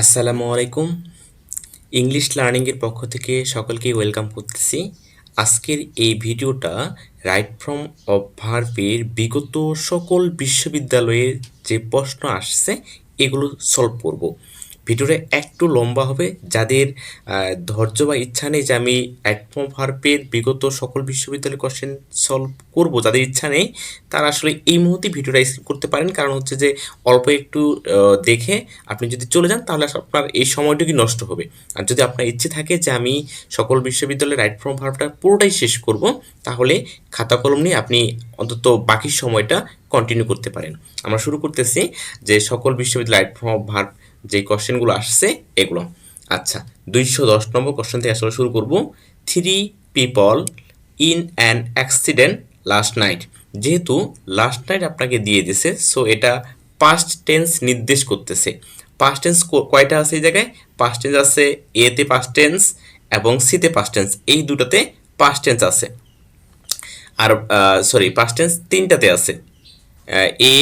আসসালামু আলাইকুম। ইংলিশ লার্নিংয়ের পক্ষ থেকে সকলকে ওয়েলকাম করতেছি। আজকের এই ভিডিওটা রাইট ফ্রম অফ ভার্বের বিগত সকল বিশ্ববিদ্যালয়ের যে প্রশ্ন আসছে এগুলো সলভ করব। ভিডিওটা একটু লম্বা হবে। যাদের ধৈর্য বা ইচ্ছা নেই যে আমি রাইট ফ্রম ভার্বের বিগত সকল বিশ্ববিদ্যালয়ের কোশ্চেন সলভ করব, যাদের ইচ্ছা নেই তারা আসলে এই মুহূর্তে ভিডিওটা স্কিপ করতে পারেন। কারণ হচ্ছে যে অল্প একটু দেখে আপনি যদি চলে যান তাহলে আপনার এই সময়টুকু নষ্ট হবে। আর যদি আপনার ইচ্ছে থাকে যে আমি সকল বিশ্ববিদ্যালয়ের রাইট ফ্রম ভার্বটা পুরোটাই শেষ করব, তাহলে খাতা কলম নিয়ে আপনি অন্তত বাকি সময়টা কন্টিনিউ করতে পারেন। আমরা শুরু করতেছি যে সকল বিশ্ববিদ্যালয় রাইট ফ্রম ভার্ব যে কোশ্চেনগুলো আসছে এগুলো। আচ্ছা, 210 নম্বর কোশ্চেন থেকে আসলে শুরু করব। 3 people in an accident last night. যেহেতু লাস্ট নাইট আপনাকে দিয়ে দিছে, সো এটা পাস্ট টেন্স নির্দেশ করতেছে। পাস্ট টেন্স কয়টা আছে এই জায়গায়? পাস্ট টেন্স আছে এতে পাস্ট টেন্স এবং সিতে পাস্ট টেন্স, এই দুটাতে পাস্ট টেন্স আছে। আর সরি, পাস্ট টেন্স তিনটাতে আছে, এ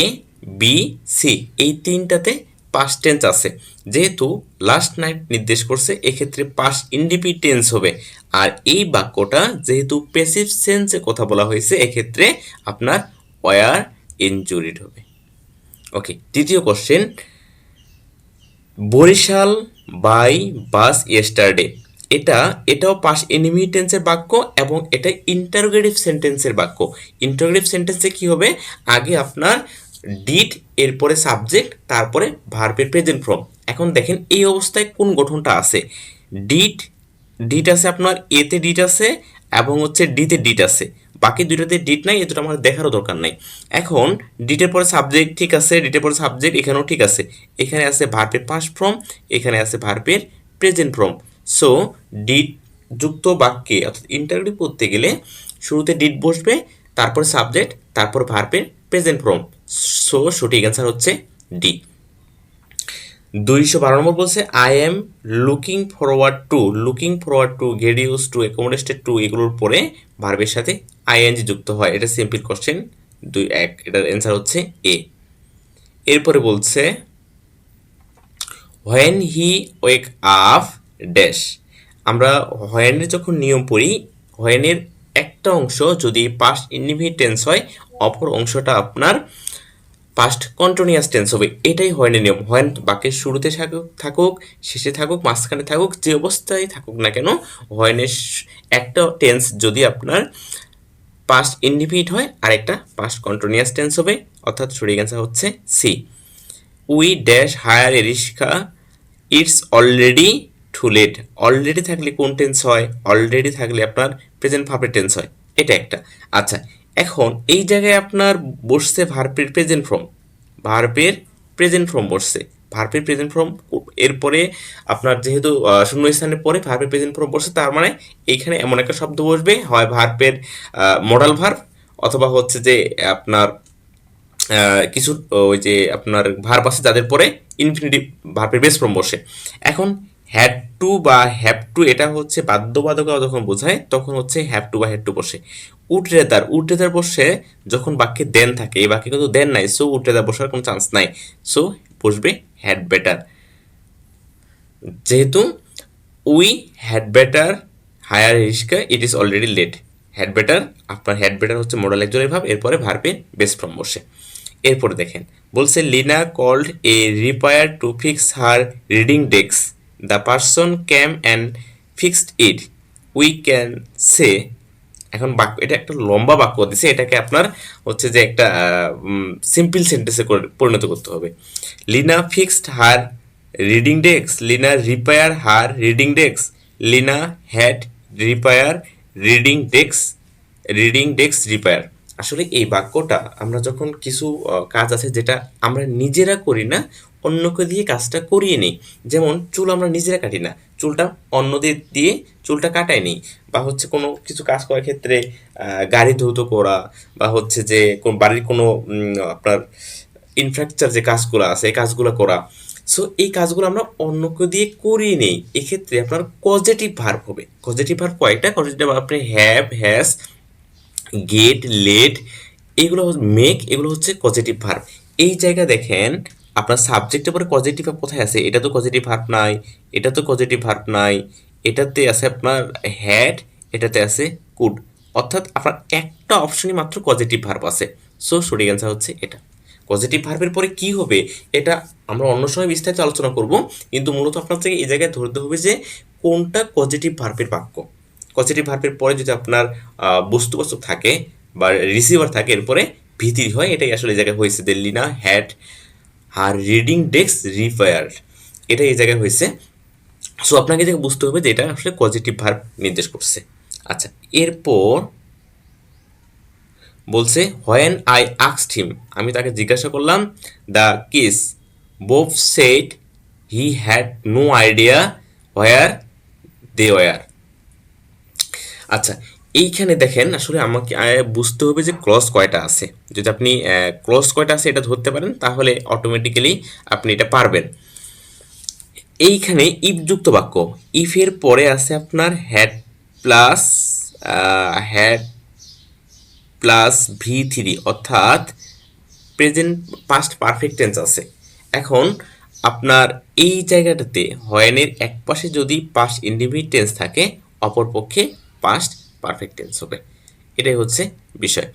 বি সি, এই তিনটাতে পাস্ট টেন্স আছে। যেহেতু লাস্ট নাইট নির্দেশ করছে, এক্ষেত্রে পাস্ট ইন্ডিফিনিট টেন্স হবে। আর এই বাক্যটা যেহেতু প্যাসিভ সেন্সে কথা বলা হয়েছে, এক্ষেত্রে আপনার ওয়ার ইনজুরিড হবে। ওকে, তৃতীয় question, Barishal by bus yesterday. এটাও পাস্ট ইনডিফিনিট টেন্সের বাক্য এবং এটা ইন্টারোগেটিভ সেন্টেন্সের বাক্য। ইন্টারোগেটিভ সেন্টেন্সে কি হবে? আগে আপনার ডিড, এরপরে সাবজেক্ট, তারপরে ভার্বের প্রেজেন্ট ফর্ম। এখন দেখেন এই অবস্থায় কোন গঠনটা আছে। ডিড ডিট আছে, আপনার এতে ডিট আছে এবং হচ্ছে ডিতে ডিট আছে। বাকি দুটোতে ডিট নাই, এই দুটো আমার দেখারও দরকার নাই। এখন ডিটের পরে সাবজেক্ট ঠিক আছে, ডিটের পরে সাবজেক্ট এখানেও ঠিক আছে। এখানে আছে ভার্বের পাস্ট ফর্ম, এখানে আছে ভার্বের প্রেজেন্ট ফর্ম। সো ডিট যুক্ত বাক্যে অর্থাৎ ইন্টারভিউ করতে গেলে শুরুতে ডিট বসবে, তারপর সাবজেক্ট, তারপর ভার্বের প্রেজেন্ট ফর্ম। সো সঠিক অ্যান্সার হচ্ছে ডি। 212 নম্বর বলছে I am looking forward to get use to accommodated to, এগুলোর পরে ভার্বের সাথে আইএনজি যুক্ত হয়। এটা সিম্পল কোশ্চেন 2-1, এটার অ্যান্সার হচ্ছে এ। এরপরে বলছে when he wake up dash. আমরা হোয়েনের যখন নিয়ম পড়ি, হোয়েনের একটা অংশ যদি পাস্ট ইনডিফিনিট টেন্স হয়, অপর অংশটা আপনার পাস্ট কন্টিনিউয়াস টেন্স হবে। এটাই হোয়েনের নিয়ম। হোয়েন বাক্যের শুরুতে থাকুক, শেষে থাকুক, মাঝখানে থাকুক, যে অবস্থায় থাকুক না কেন, হোয়েনের একটা টেন্স যদি আপনার পাস্ট ইনডিফিনিট হয় আর একটা পাস্ট কন্টিনিউয়াস টেন্স হবে, অর্থাৎ সঠিক অ্যান্সার হচ্ছে C. We dash hire a rickshaw, it's already too late. Already থাকলে কোন টেন্স হয়? অলরেডি থাকলে আপনার প্রেজেন্ট ভার্বের টেন্স হয়, এটা একটা। আচ্ছা, এখন এই জায়গায় আপনার বসছে ভার্বের প্রেজেন্ট ফর্ম, ভার্বের প্রেজেন্ট ফর্ম বসছে, ভার্বের প্রেজেন্ট ফর্ম। এরপরে আপনার যেহেতু শূন্যস্থানের পরে ভার্বের প্রেজেন্ট ফর্ম বসছে, তার মানে এইখানে এমন একটা শব্দ বসবে, হয় ভার্বের মডাল ভার্ব, অথবা হচ্ছে যে আপনার কিছু ওই যে আপনার ভার্ব আছে যাদের পরে ইনফিনিটিভ ভার্বের বেস ফর্ম বসে। এখন হ্যাড টু বা হ্যাভ টু, এটা হচ্ছে বাধ্যবাধকতা যখন বোঝায় তখন হচ্ছে হ্যাভ টু বা হ্যাড টু বসে। উড রেদার বসে যখন বাক্যে দেন থাকে, এই বাক্যে কিন্তু দেন নাই, সো উড রেদার বসার কোনো চান্স নাই, সো বসবে হ্যাড বেটার। যেহেতু উই হ্যাড বেটার হায়ার রিস্কা, it is already late. Had better, আপনার হ্যাড বেটার হচ্ছে মডেল একজনের ভাব, এরপরে ভার্বের বেস ফর্ম বসে। এরপরে দেখেন বলছে Lena called a repair to fix her reading desk, the person came and fixed it, we can say. এখন বাক্য, এটা একটা লম্বা বাক্য দিছে, এটাকে আপনার হচ্ছে যে একটা সিম্পল সেন্টেন্সে পরিণত করতে হবে। Lina fixed her reading desk, Lina repair her reading desk, Lina had repair reading desk repair. আসলে এই বাক্যটা আমরা যখন কিছু কাজ আছে যেটা আমরা নিজেরা করি না, অন্যকে দিয়ে কাজটা করিয়ে নিই। যেমন চুল আমরা নিজেরা কাটি না, চুলটা অন্যদের দিয়ে চুলটা কাটাই নিই। বা হচ্ছে কোনো কিছু কাজ করার ক্ষেত্রে গাড়ি ধৌত করা, বা হচ্ছে যে কোন বাড়ির কোনো আপনার ইনফ্রাস্ট্রাকচার যে কাজগুলো আছে এই কাজগুলো করা। সো এই কাজগুলো আমরা অন্যকে দিয়ে করিয়ে নেই, এক্ষেত্রে আপনার পজিটিভ ভার্ব হবে। পজিটিভ ভার্ব কয়েকটা, পজিটিভ ভার্ব আপনি হ্যাভ, হ্যাজ, গেট, লেট, এগুলো মেক, এগুলো হচ্ছে পজিটিভ ভার্ব। এই জায়গায় দেখেন আপনার সাবজেক্টের পরে কজেটিভ ভার্ব কোথায় আছে? এটা তো কজেটিভ ভার্ব নাই, এটা তো কজেটিভ ভার্ব নাই, এটাতে আছে আপনার হ্যাড, এটাতে আছে কুড। অর্থাৎ আপনার একটা অপশনই মাত্র পজিটিভ ভার্ব আছে। সো সঠিক অ্যান্সার হচ্ছে এটা। পজিটিভ ভার্বের পরে কি হবে এটা আমরা অন্য সময় বিস্তারিত আলোচনা করব, কিন্তু মূলত আপনার থেকে এই জায়গায় ধরতে হবে যে কোনটা পজিটিভ ভার্বের বাক্য। পজিটিভ ভার্বের পরে যদি আপনার বস্তুবাচক থাকে বা রিসিভার থাকে, এরপরে ভিত্তি হয়, এটাই আসলে এই জায়গায় হয়েছে। দিল্লিনা had her reading desk repaired, এটা এই জায়গায় হয়েছে। সো আপনাকে যে বুঝতে হবে যে এটা আসলে পজিটিভ ভার্ব নির্দেশ করছে। আচ্ছা, এরপর বলছে হোয়েন আই আস্কড হিম, আমি তাকে জিজ্ঞাসা করলাম, the kiss both said he had no idea where they were. আচ্ছা, এইখানে দেখেন আসলে আমাকে বুঝতে হবে যে ক্লজ কয়টা আছে। যদি আপনি ক্লজ কয়টা আছে এটা ধরতে পারেন তাহলে অটোমেটিক্যালি আপনি এটা পারবেন। এইখানে ইফ যুক্ত বাক্য, ইফের পরে আছে আপনার হ্যাড প্লাস হ্যাড প্লাস ভি3, অর্থাৎ প্রেজেন্ট পাস্ট পারফেক্ট টেন্স আছে। এখন আপনার এই জায়গাটাতে হয়েনের এক পাশে যদি পাস্ট ইন্ডিফিনিট টেন্স থাকে, অপরপক্ষে পাস্ট পারফেক্ট টেন্স হবে। এটাই হচ্ছে বিষয়।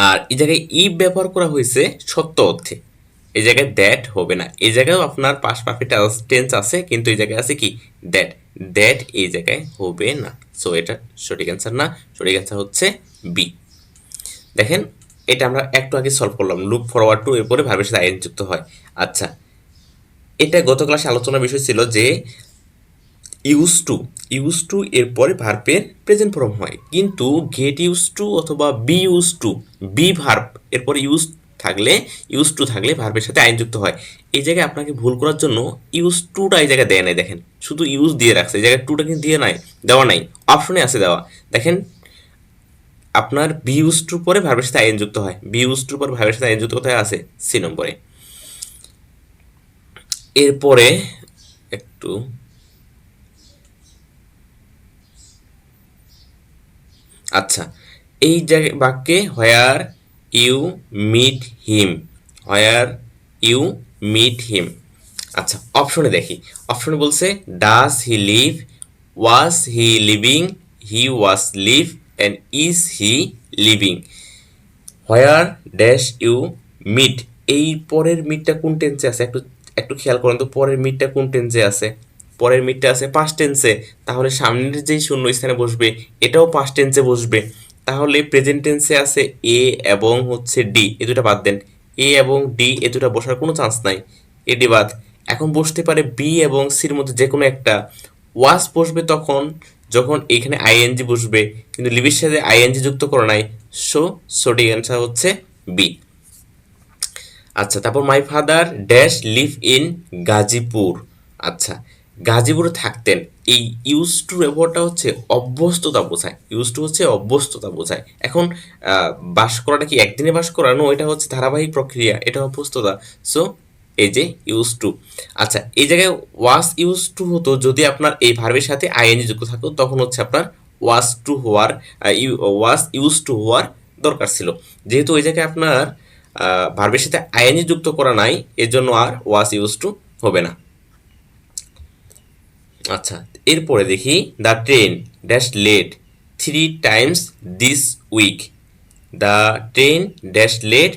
আর এই জায়গায় ইফ ব্যবহার করা হয়েছে সত্য অর্থে, এই জায়গায় দ্যাট হবে না। এই জায়গায়ও আপনার পাস্ট পারফেক্ট টেন্স আছে, কিন্তু এই জায়গায় আছে কি দ্যাট, দ্যাট এই জায়গায় হবে না। সো এটা সঠিক অ্যান্সার না, সঠিক অ্যান্সার হচ্ছে বি। দেখেন এটা আমরা একটু আগে সলভ করলাম, লুক ফরওয়ার্ড টু এরপরে ভার্বের সাথে আইএন যুক্ত হয়। আচ্ছা, এটা গত ক্লাসে আলোচনার বিষয় ছিল যে ইউজ টু এরপরে ভার্বের প্রেজেন্ট ফর্ম হয়, কিন্তু গেট ইউজ টু অথবা be use to, be verb এরপরে ইউজ টু থাকলে ভার্বের সাথে আইন যুক্ত হয়। এই জায়গায় আপনাকে ভুল করার জন্য ইউজ টুটা এই জায়গায় দেয় নাই, দেখেন শুধু ইউজ দিয়ে রাখছে, এই জায়গায় টুটা কিন্তু দিয়ে নাই, দেওয়া নাই, অপশনে আছে দেওয়া। দেখেন আপনার বি ইউজ টুর পরে ভার্বের সাথে আইন যুক্ত হয়, বি ইউজ টুর পরে ভার্বের সাথে আইন যুক্ত কোথায় আছে? সি নম্বরে। এরপরে একটু আচ্ছা, এই জায়গায় বাক্যে where you meet him, where you meet him. আচ্ছা, অপশনে দেখি, অপশনে বলছে does he live, was he living, he was live, and is he living. Where dash you meet, এই পরের মিটটা কোন টেন্সে আছে? একটু একটু খেয়াল করেন তো, পরের মিটটা কোন টেন্সে আছে? পরের মিটটা আছে পাস্ট টেন্সে, তাহলে সামনের যেই শূন্য স্থানে বসবে এটাও পাস্ট টেন্সে বসবে। তাহলে প্রেজেন্ট টেন্সে আছে এ এবং হচ্ছে ডি, এ দুটা বাদ দেন, এ এবং ডি এ দুটা বসার কোনো চান্স নাই, এ ডি বাদ। এখন বসতে পারে বি এবং সির মধ্যে যে কোনো একটা। ওয়াজ বসবে তখন যখন এখানে আইএনজি বসবে, কিন্তু লিভির সাথে আইএনজি যুক্ত করা নাই। সো সঠিক অ্যান্সার হচ্ছে বি। আচ্ছা, তারপর my father dash live in Gazipur. আচ্ছা, গাজীপুরে থাকতেন, এই ইউজ টু ব্যবহারটা হচ্ছে অভ্যস্ততা বোঝায়, ইউজ টু হচ্ছে অভ্যস্ততা বোঝায়। এখন বাস করাটা কি একদিনে বাস করানো? এটা হচ্ছে ধারাবাহিক প্রক্রিয়া, এটা অভ্যস্ততা। সো এই যে ইউজ টু। আচ্ছা, এই জায়গায় ওয়াজ ইউজ টু হতো যদি আপনার এই ভার্বের সাথে আইএনজি যুক্ত থাকতো, তখন হচ্ছে আপনার ওয়াজ টু হওয়ার ওয়াজ ইউজ টু হওয়ার দরকার ছিল। যেহেতু ওই জায়গায় আপনার ভার্বের সাথে আইএনজি যুক্ত করা নাই, এর জন্য আর ওয়াজ ইউজ টু হবে না। আচ্ছা, এরপরে দেখি the train dash late 3 times this week, the train dash late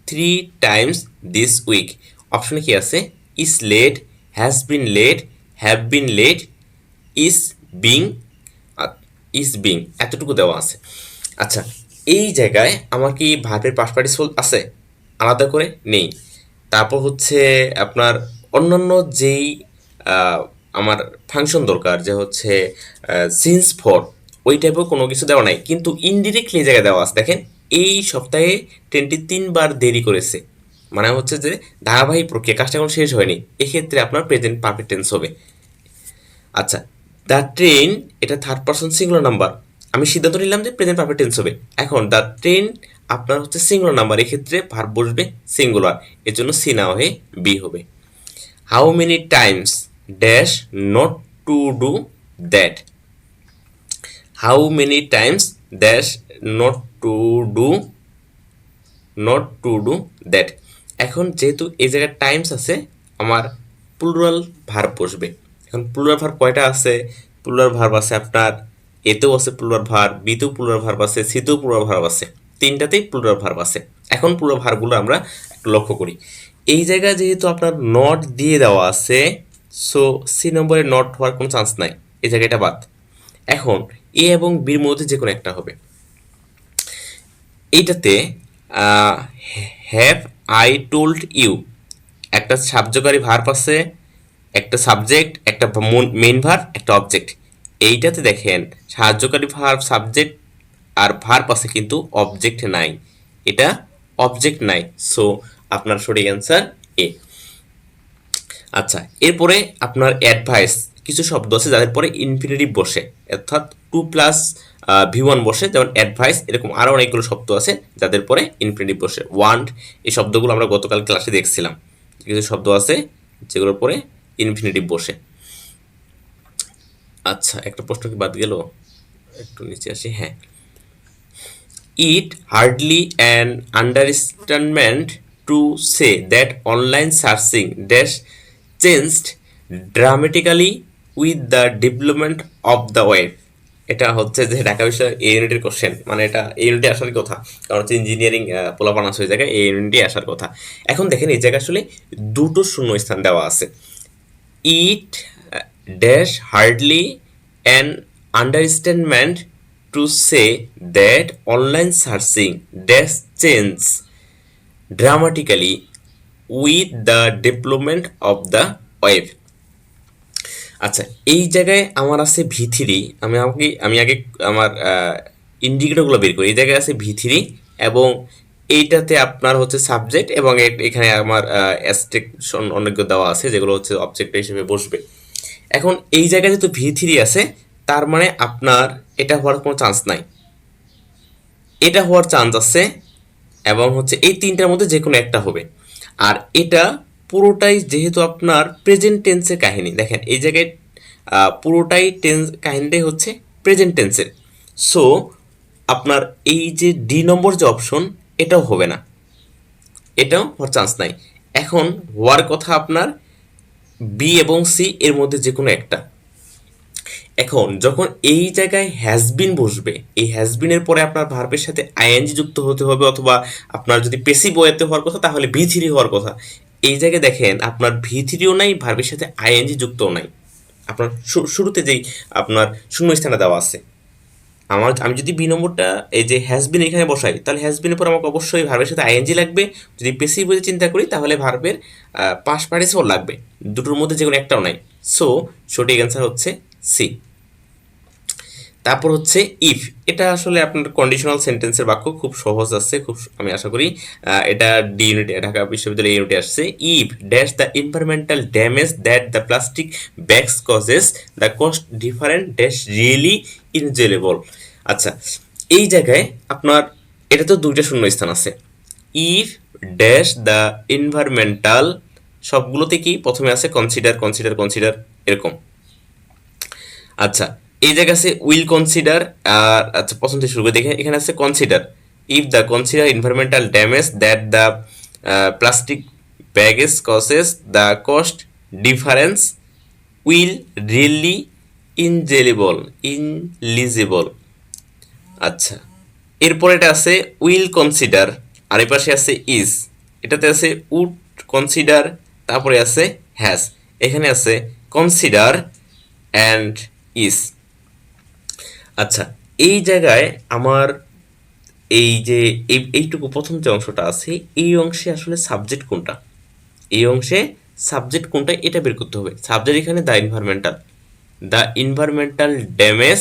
3 times this week. অপশনে কি আছে? Is late, has been late, have been late, is being, is being, এতটুকু দেওয়া আছে। আচ্ছা, এই জায়গায় আমার কি ভার্বের পাস্ট পার্টিসিপল আছে? আলাদা করে নেই। তারপর হচ্ছে আপনার অন্যান্য যেই আহ, আমার ফাংশন দরকার, যে হচ্ছে সিন্স ফর, ওই টাইপের কোনো কিছু দেওয়া নাই, কিন্তু ইনডিরেক্টলি এই জায়গায় দেওয়া আছে। দেখেন এই সপ্তাহে ট্রেনটি 3বার দেরি করেছে, মানে হচ্ছে যে ধারাবাহিক প্রক্রিয়া, কাজটা এখন শেষ হয়নি, এক্ষেত্রে আপনার প্রেজেন্ট পারফেক্ট টেন্স হবে। আচ্ছা, দ্য ট্রেন, এটা থার্ড পারসন সিঙ্গুলার নাম্বার, আমি সিদ্ধান্ত নিলাম যে প্রেজেন্ট পারফেক্ট টেন্স হবে। এখন দ্য ট্রেন আপনার হচ্ছে সিঙ্গুলার নাম্বার, এক্ষেত্রে ভার্ব বসবে সিঙ্গুলার, এর জন্য সি না হয়ে বি হবে। How many Times dash not to do that, how many Times dash not to do that. এখন যেহেতু এই জায়গায় টাইমস আছে, আমার প্লুরাল ভার্ব বসবে। এখন প্লুরাল ভার্ব কয়টা আছে? প্লুরাল ভার্ব আছে আপনার এতেও আছে প্লুরাল ভার্ব, বিতেও প্লুরাল ভার্ব আছে, সিতেও প্লুরাল ভার্ব আছে, তিনটাতেই প্লুরাল ভার্ব আছে। এখন প্লুরাল ভার্বগুলো আমরা একটু লক্ষ্য করি। এই জায়গায় যেহেতু আপনার নট দিয়ে দেওয়া আছে, সো সি নম্বরে নট হওয়ার কোনো চান্স নাই, এই জায়গাটা বাদ। এখন এ এবং বির মধ্যে যে কোনো একটা হবে। এইটাতে হ্যাভ আই টোল্ড ইউ, একটা সাহায্যকারী ভার্ব আছে, একটা সাবজেক্ট, একটা মেইন ভার্ব, একটা অবজেক্ট। এইটাতে দেখেন সাহায্যকারী ভার্ব, সাবজেক্ট আর ভার্ব আছে কিন্তু অবজেক্ট নাই, এটা অবজেক্ট নাই, সো আপনার সঠিক অ্যান্সার এ। আচ্ছা, এরপরে আপনার অ্যাডভাইস, কিছু শব্দ আছে যাদের পরে ইনফিনিটিভ বসে, অর্থাৎ টু প্লাস ভি1 বসে, যেমন অ্যাডভাইস, এরকম আরও অনেকগুলো শব্দ আছে যাদের পরে ইনফিনিটিভ বসে। ওয়ান্ট, এই শব্দগুলো আমরা গতকাল ক্লাসে দেখছিলাম, কিছু শব্দ আছে যেগুলোর পরে ইনফিনিটিভ বসে। আচ্ছা, একটা প্রশ্ন কি বাদ গেল, একটু নিচে আসি। হ্যাঁ, it hardly an understatement to say that online searching dash changed dramatically with the development of the web. এটা হচ্ছে যে ঢাকা বিষয় এই ইউনিটের কোশ্চেন, মানে এটা এই ইউনিটে আসার কথা, কারণ হচ্ছে ইঞ্জিনিয়ারিং পোলাপান আছে ওই জায়গায়, এই ইউনিটে আসার কথা। এখন দেখেন এই জায়গায় আসলে দুটো শূন্য স্থান দেওয়া আছে। It dash hardly an understatement to say that online searching dash change dramatically with the development of the web. আচ্ছা, এই জায়গায় আমার আছে ভি3, আমি আগে আমার ইন্ডিকেটরগুলো বের করি। এই জায়গায় আছে ভি3 এবং এইটাতে আপনার হচ্ছে সাবজেক্ট, এবং এখানে আমার অ্যাস্ট্রিকশন অনেকগুলো দেওয়া আছে যেগুলো হচ্ছে অবজেক্ট হিসেবে বসবে। এখন এই জায়গায় যেহেতু ভি3 আছে, তার মানে আপনার এটা হওয়ার কোনো চান্স নাই, এটা হওয়ার চান্স আছে, এবং হচ্ছে এই তিনটার মধ্যে যে কোনো একটা হবে। আর এটা পুরোটাই যেহেতু আপনার প্রেজেন্ট টেন্সের কাহিনী, দেখেন এই জায়গায় পুরোটাই কাহিনীটাই হচ্ছে প্রেজেন্ট টেন্সের, সো আপনার এই যে ডি নম্বর যে অপশন, এটাও হবে না, এটাও হওয়ার চান্স নাই। এখন হওয়ার কথা আপনার বি এবং সি এর মধ্যে যে কোনো একটা। এখন যখন এই জায়গায় হ্যাজবিন বসবে, এই হ্যাজবিনের পরে আপনার ভার্বের সাথে আইএনজি যুক্ত হতে হবে, অথবা আপনার যদি পেসিভ ওয়েতে হওয়ার কথা তাহলে ভি3 হওয়ার কথা। এই জায়গায় দেখেন আপনার ভি3ও নাই, ভার্বের সাথে আইএনজি যুক্তও নাই, আপনার শুরুতে যেই আপনার শূন্যস্থানে দেওয়া আছে। আমি যদি বি নম্বরটা এই যে হ্যাজবিন এখানে বসাই, তাহলে হ্যাজবিনের পর আমাকে অবশ্যই ভার্বের সাথে আইএনজি লাগবে। যদি পেসিভ ওয়েতে চিন্তা করি তাহলে ভার্বের পাস্ট পার্টিসিপল লাগবে, দুটোর মধ্যে যে কোনো একটাও নাই, সো সঠিক অ্যান্সার হচ্ছে সি। তারপর হচ্ছে ইফ, এটা আসলে আপনার কন্ডিশনাল সেন্টেন্সের বাক্য, খুব সহজ আছে, খুব আমি আশা করি এটা ডি ইউনিটে, ঢাকা বিশ্ববিদ্যালয় ইউনিটে আসছে। If dash the environmental damage that the plastic bags causes the cost different dash really ineligible. আচ্ছা, এই জায়গায় আপনার এটা তো দুইটা শূন্য স্থান আছে। ইফ ড্যাশ দ্য এনভায়রনমেন্টাল, সবগুলোতে কি প্রথমে আছে কনসিডার কনসিডার কনসিডার এরকম। আচ্ছা, এই জায়গায় আছে উইল কনসিডার, আর আচ্ছা প্রথম থেকে শুরু করে দেখে, এখানে আছে consider. If the consider environmental damage that the plastic baggage causes the cost difference will really ineligible. আচ্ছা, এরপর এটা আছে উইল কনসিডার, আর এই পাশে আছে ইজ, এটাতে আছে উড কনসিডার, তারপরে আছে হ্যাজ, এখানে আছে কনসিডার অ্যান্ড ইজ। আচ্ছা, এই জায়গায় আমার এই যে এইটুকু প্রথম যে অংশটা আছে, এই অংশে আসলে সাবজেক্ট কোনটা, এই অংশে সাবজেক্ট কোনটা এটা বের করতে হবে। সাবজেক্ট এখানে দ্য এনভায়রনমেন্টাল ড্যামেজ,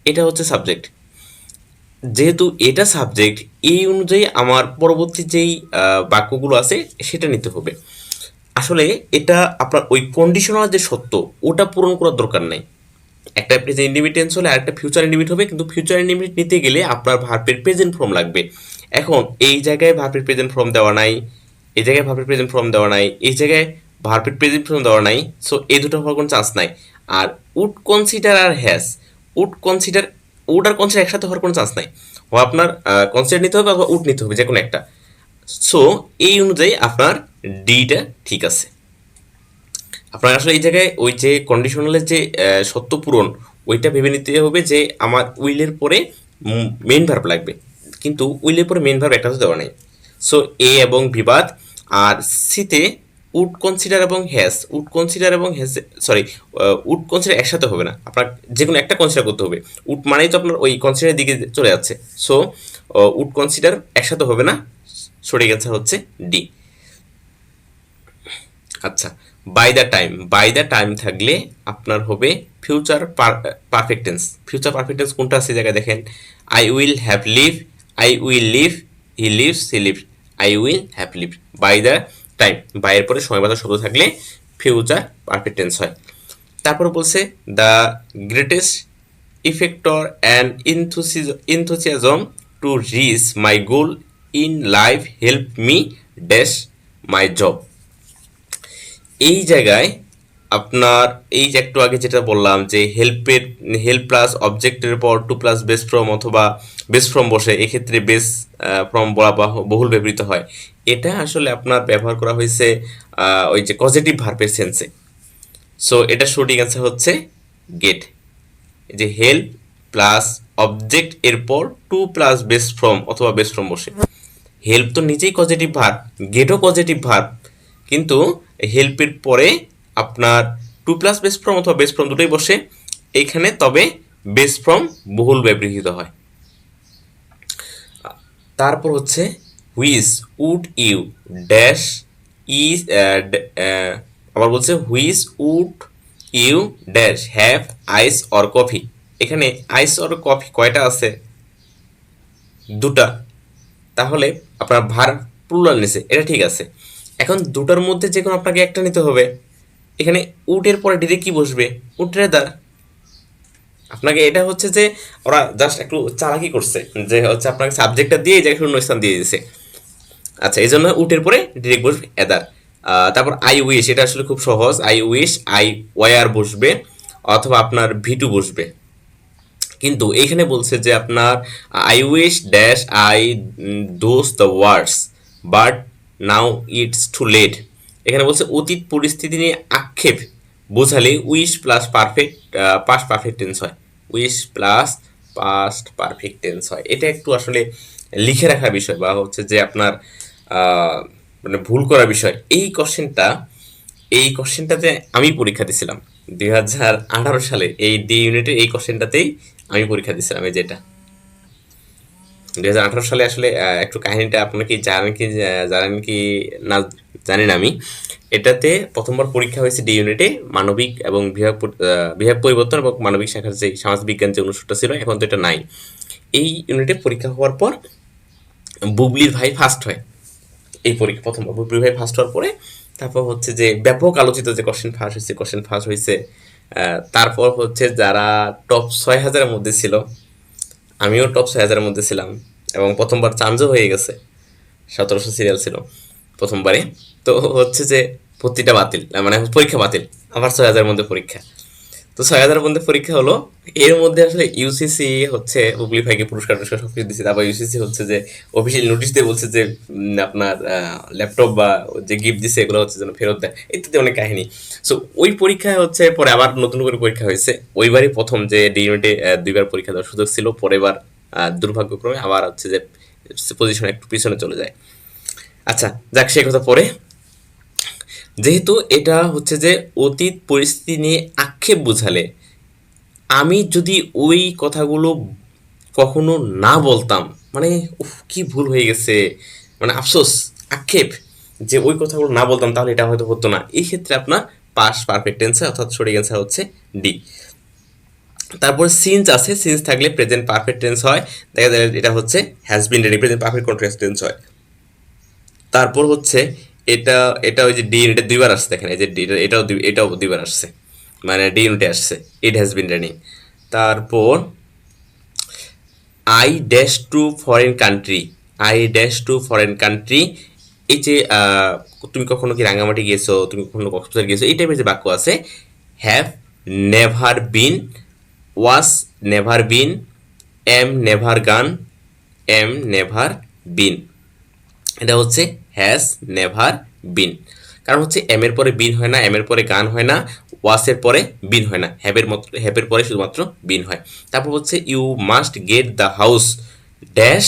এটা হচ্ছে সাবজেক্ট। যেহেতু এটা সাবজেক্ট, এই অনুযায়ী আমার পরবর্তী যেই বাক্যগুলো আছে সেটা নিতে হবে। আসলে এটা আপনার ওই কন্ডিশনাল যে সত্য ওটা পূরণ করার দরকার নেই। একটা প্রেজেন্ট ইন্ডিফিনিট টেন্স হলে আরেকটা ফিউচার ইন্ডিফিনিট হবে, কিন্তু ফিউচার ইন্ডিফিনিট নিতে গেলে আপনার ভার্বের প্রেজেন্ট ফর্ম লাগবে। এখন এই জায়গায় ভার্বের প্রেজেন্ট ফর্ম দেওয়া নাই, এই জায়গায় ভার্বের প্রেজেন্ট ফর্ম দেওয়া নাই, এই জায়গায় ভার্বের প্রেজেন্ট ফর্ম দেওয়া নাই, সো এই দুটো হওয়ার কোনো চান্স নাই। আর উড কনসিডার আর হ্যাজ, উড কনসিডার, উড আর কনসিডার একসাথে হওয়ার কোনো চান্স নাই, ও আপনার কনসিডার নিতে হবে অথবা উড নিতে হবে, যে কোনো একটা। সো এই অনুযায়ী আপনার ডিটা ঠিক আছে। আপনার আসলে এই জায়গায় ওই যে কন্ডিশনালের যে সত্য পূরণ ওইটা ভেবে নিতে হবে যে আমার উইলের পরে মেইন ভার্ব লাগবে, কিন্তু উইলের পরে মেইন ভার্ব একটা তো দেওয়া নেই। সো এ এবং বিবাদ। আর সিতে উড কনসিডার এবং হ্যাজ, উড কনসিডার এবং হ্যাজ, সরি, উড কনসিডার একসাথে হবে না, আপনার যে কোনো একটা কনসিডার করতে হবে। উড মানেই তো আপনার ওই কনসিডারের দিকে চলে যাচ্ছে। সো উড কনসিডার একসাথে হবে না, সঠিক অ্যান্সার হচ্ছে ডি। আচ্ছা, by the time, by the time থাকলে আপনার হবে future perfect tense. Future perfect tense কোনটা আছে জায়গায় দেখেন, I will have live, I will live, he lives, he live, I will have live. By the time, বাইয়ের পরে সময়বাদক শব্দ থাকলে ফিউচার পারফেক্ট টেন্স হয়। তারপর বলছে the greatest effector and enthusiasm to reach my goal in life help me dash my job. এই জায়গায় আপনার এই যে একটু আগে যেটা বললাম যে হেল্প প্লাস অবজেক্টের পর টু প্লাস বেস ফ্রম অথবা বেস ফ্রম বসে, এক্ষেত্রে বেস ফ্রম বলা বহুল ব্যবহৃত হয়। এটা আসলে আপনার ব্যবহার করা হয়েছে ওই যে পজিটিভ ভার্বের সেন্সে। সো এটা সঠিক অ্যান্সার হচ্ছে গেট। যে হেল্প প্লাস অবজেক্ট এরপর টু প্লাস বেস ফ্রম অথবা বেস ফ্রম বসে। হেল্প তো নিজেই পজিটিভ ভার্ব, গেটও পজিটিভ ভার্ব, কিন্তু হেল্পের পরে আপনার টু প্লাস বেস ফ্রম অথবা বেস ফ্রম দুটোই বসে এইখানে, তবে বেস ফ্রম বহুল ব্যবহৃত হয়। তারপর হচ্ছে which would you dash is, আবার বলছে which would you dash have ice or coffee. এখানে আইস অর কফি কয়টা আছে, দুটা। তাহলে আপনার ভার প্লুরাল নিছে, এটা ঠিক আছে। এখন দুটার মধ্যে যে কোনো আপনাকে একটা নিতে হবে। এখানে উটের পরে ডিরেক্ট কি বসবে, উট রেদার। আপনাকে এটা হচ্ছে যে ওরা জাস্ট একটু চালাকি করছে, যে হচ্ছে আপনাকে সাবজেক্টটা দিয়ে এই জায়গায় শূন্যস্থান দিয়ে দিছে। আচ্ছা, এই জন্য উটের পরে ডিরেক্ট বসবে এদার। তারপর আই উইশ, এটা আসলে খুব সহজ। আই উইশ, আই ওয়ার বসবে অথবা আপনার ভিটু বসবে। কিন্তু এইখানে বলছে যে আপনার I wish dash I those the words but now it's too late. এখানে বলছে অতীত পরিস্থিতি নিয়ে আক্ষেপ বোঝালে wish plus perfect past perfect tense হয়। Wish plus past perfect tense হয়। এটা একটু আসলে লিখে রাখার বিষয় বা হচ্ছে যে আপনার মানে ভুল করার বিষয়। এই কোশ্চেনটাতে আমি পরীক্ষা দিছিলাম 2018 সালে, এই ডি ইউনিটের এই কোশ্চেনটাতেই আমি পরীক্ষা দিছিলাম। এই যেটা 2018 সালে আসলে একটু কাহিনীটা আপনারা কি জানেন কি না জানেন আমি। এটাতে প্রথমবার পরীক্ষা হয়েছে ডি ইউনিটে মানবিক এবং বিভাগ পরিবর্তন এবং মানবিক শাখার যে সমাজ বিজ্ঞান যে অনুষদটা ছিল, এখন তো এটা নাই। এই ইউনিটে পরীক্ষা হওয়ার পর বুবলির ভাই ফার্স্ট হয়। এই পরীক্ষা প্রথমবার বুবলির ভাই ফার্স্ট হওয়ার পরে তারপর হচ্ছে যে ব্যাপক আলোচিত যে কোশ্চেন ফার্স্ট হয়েছে। তারপর হচ্ছে যারা টপ 6000-এর মধ্যে ছিল, আমিও টপ 6000-এর মধ্যে ছিলাম, এবং প্রথমবার চান্সও হয়ে গেছে। 1700 সিরিয়াল ছিল প্রথমবারে। তো হচ্ছে যে ভর্তিটা বাতিল, মানে পরীক্ষা বাতিল, আবার 6000-এর মধ্যে পরীক্ষা। তো 6000-এর মধ্যে পরীক্ষা হলো। এর মধ্যে আসলে ইউসিসি হচ্ছে হুগলি ভাইকে পুরস্কার টুরস্কার সব কিছু দিচ্ছে। তারপর ইউসিসি হচ্ছে যে অফিসিয়াল নোটিশ দিয়ে বলছে যে আপনার ল্যাপটপ বা যে গিফট দিচ্ছে এগুলো হচ্ছে যেন ফেরত দেয়, ইত্যাদি অনেক কাহিনী। সো ওই পরীক্ষায় হচ্ছে পরে আবার নতুন করে পরীক্ষা হয়েছে। ওইবারই প্রথম যে ডি ইউনিটে 2বার পরীক্ষা দেওয়ার সুযোগ ছিল, পরের বার দুর্ভাগ্যক্রমে আবার হচ্ছে যে পজিশন একটু পিছনে চলে যায়। আচ্ছা, যাক সে কথা পরে। যেহেতু এটা হচ্ছে যে অতীত পরিস্থিতি নিয়ে আক্ষেপ বোঝালে, আমি যদি ওই কথাগুলো কখনো না বলতাম, মানে উফ কি ভুল হয়ে গেছে, মানে আফসোস, আক্ষেপ, যে ওই কথাগুলো না বলতাম তাহলে এটা হয়তো হতো না। এই ক্ষেত্রে আপনার পাস্ট পারফেক্ট টেন্সে অর্থাৎ সঠিক অ্যান্সার হচ্ছে ডি। তারপর সিন্স আছে, সিন্স থাকলে প্রেজেন্ট পারফেক্ট টেন্স হয়। দেখা যায় এটা হচ্ছে has been ready, present perfect continuous tense হয়। তারপর হচ্ছে এটা এটা ওই যে ডি ইউনিটে 2বার আসছে, দেখেন এই যে এটাও 2বার আসছে, মানে ডি ইউনিটে আসছে ইট হ্যাজ বিন রানিং। তারপর I dash two foreign country, I dash two foreign country. এই যে তুমি কখনো কি রাঙামাটি গিয়েছো, তুমি কখনো কক্সবাজার গিয়েছো, এই টাইপের যে বাক্য আছে, have never been, was never been, M never গান, এম নেভার বিন। এটা হচ্ছে হ্যাজ নেভার বিন। কারণ হচ্ছে এম এর পরে বিন হয় না, এম এর পরে গান হয় না, ওয়াসের পরে বিন হয় না, হ্যাভের পরে শুধুমাত্র বিন হয়। তারপর হচ্ছে you must get the house dash.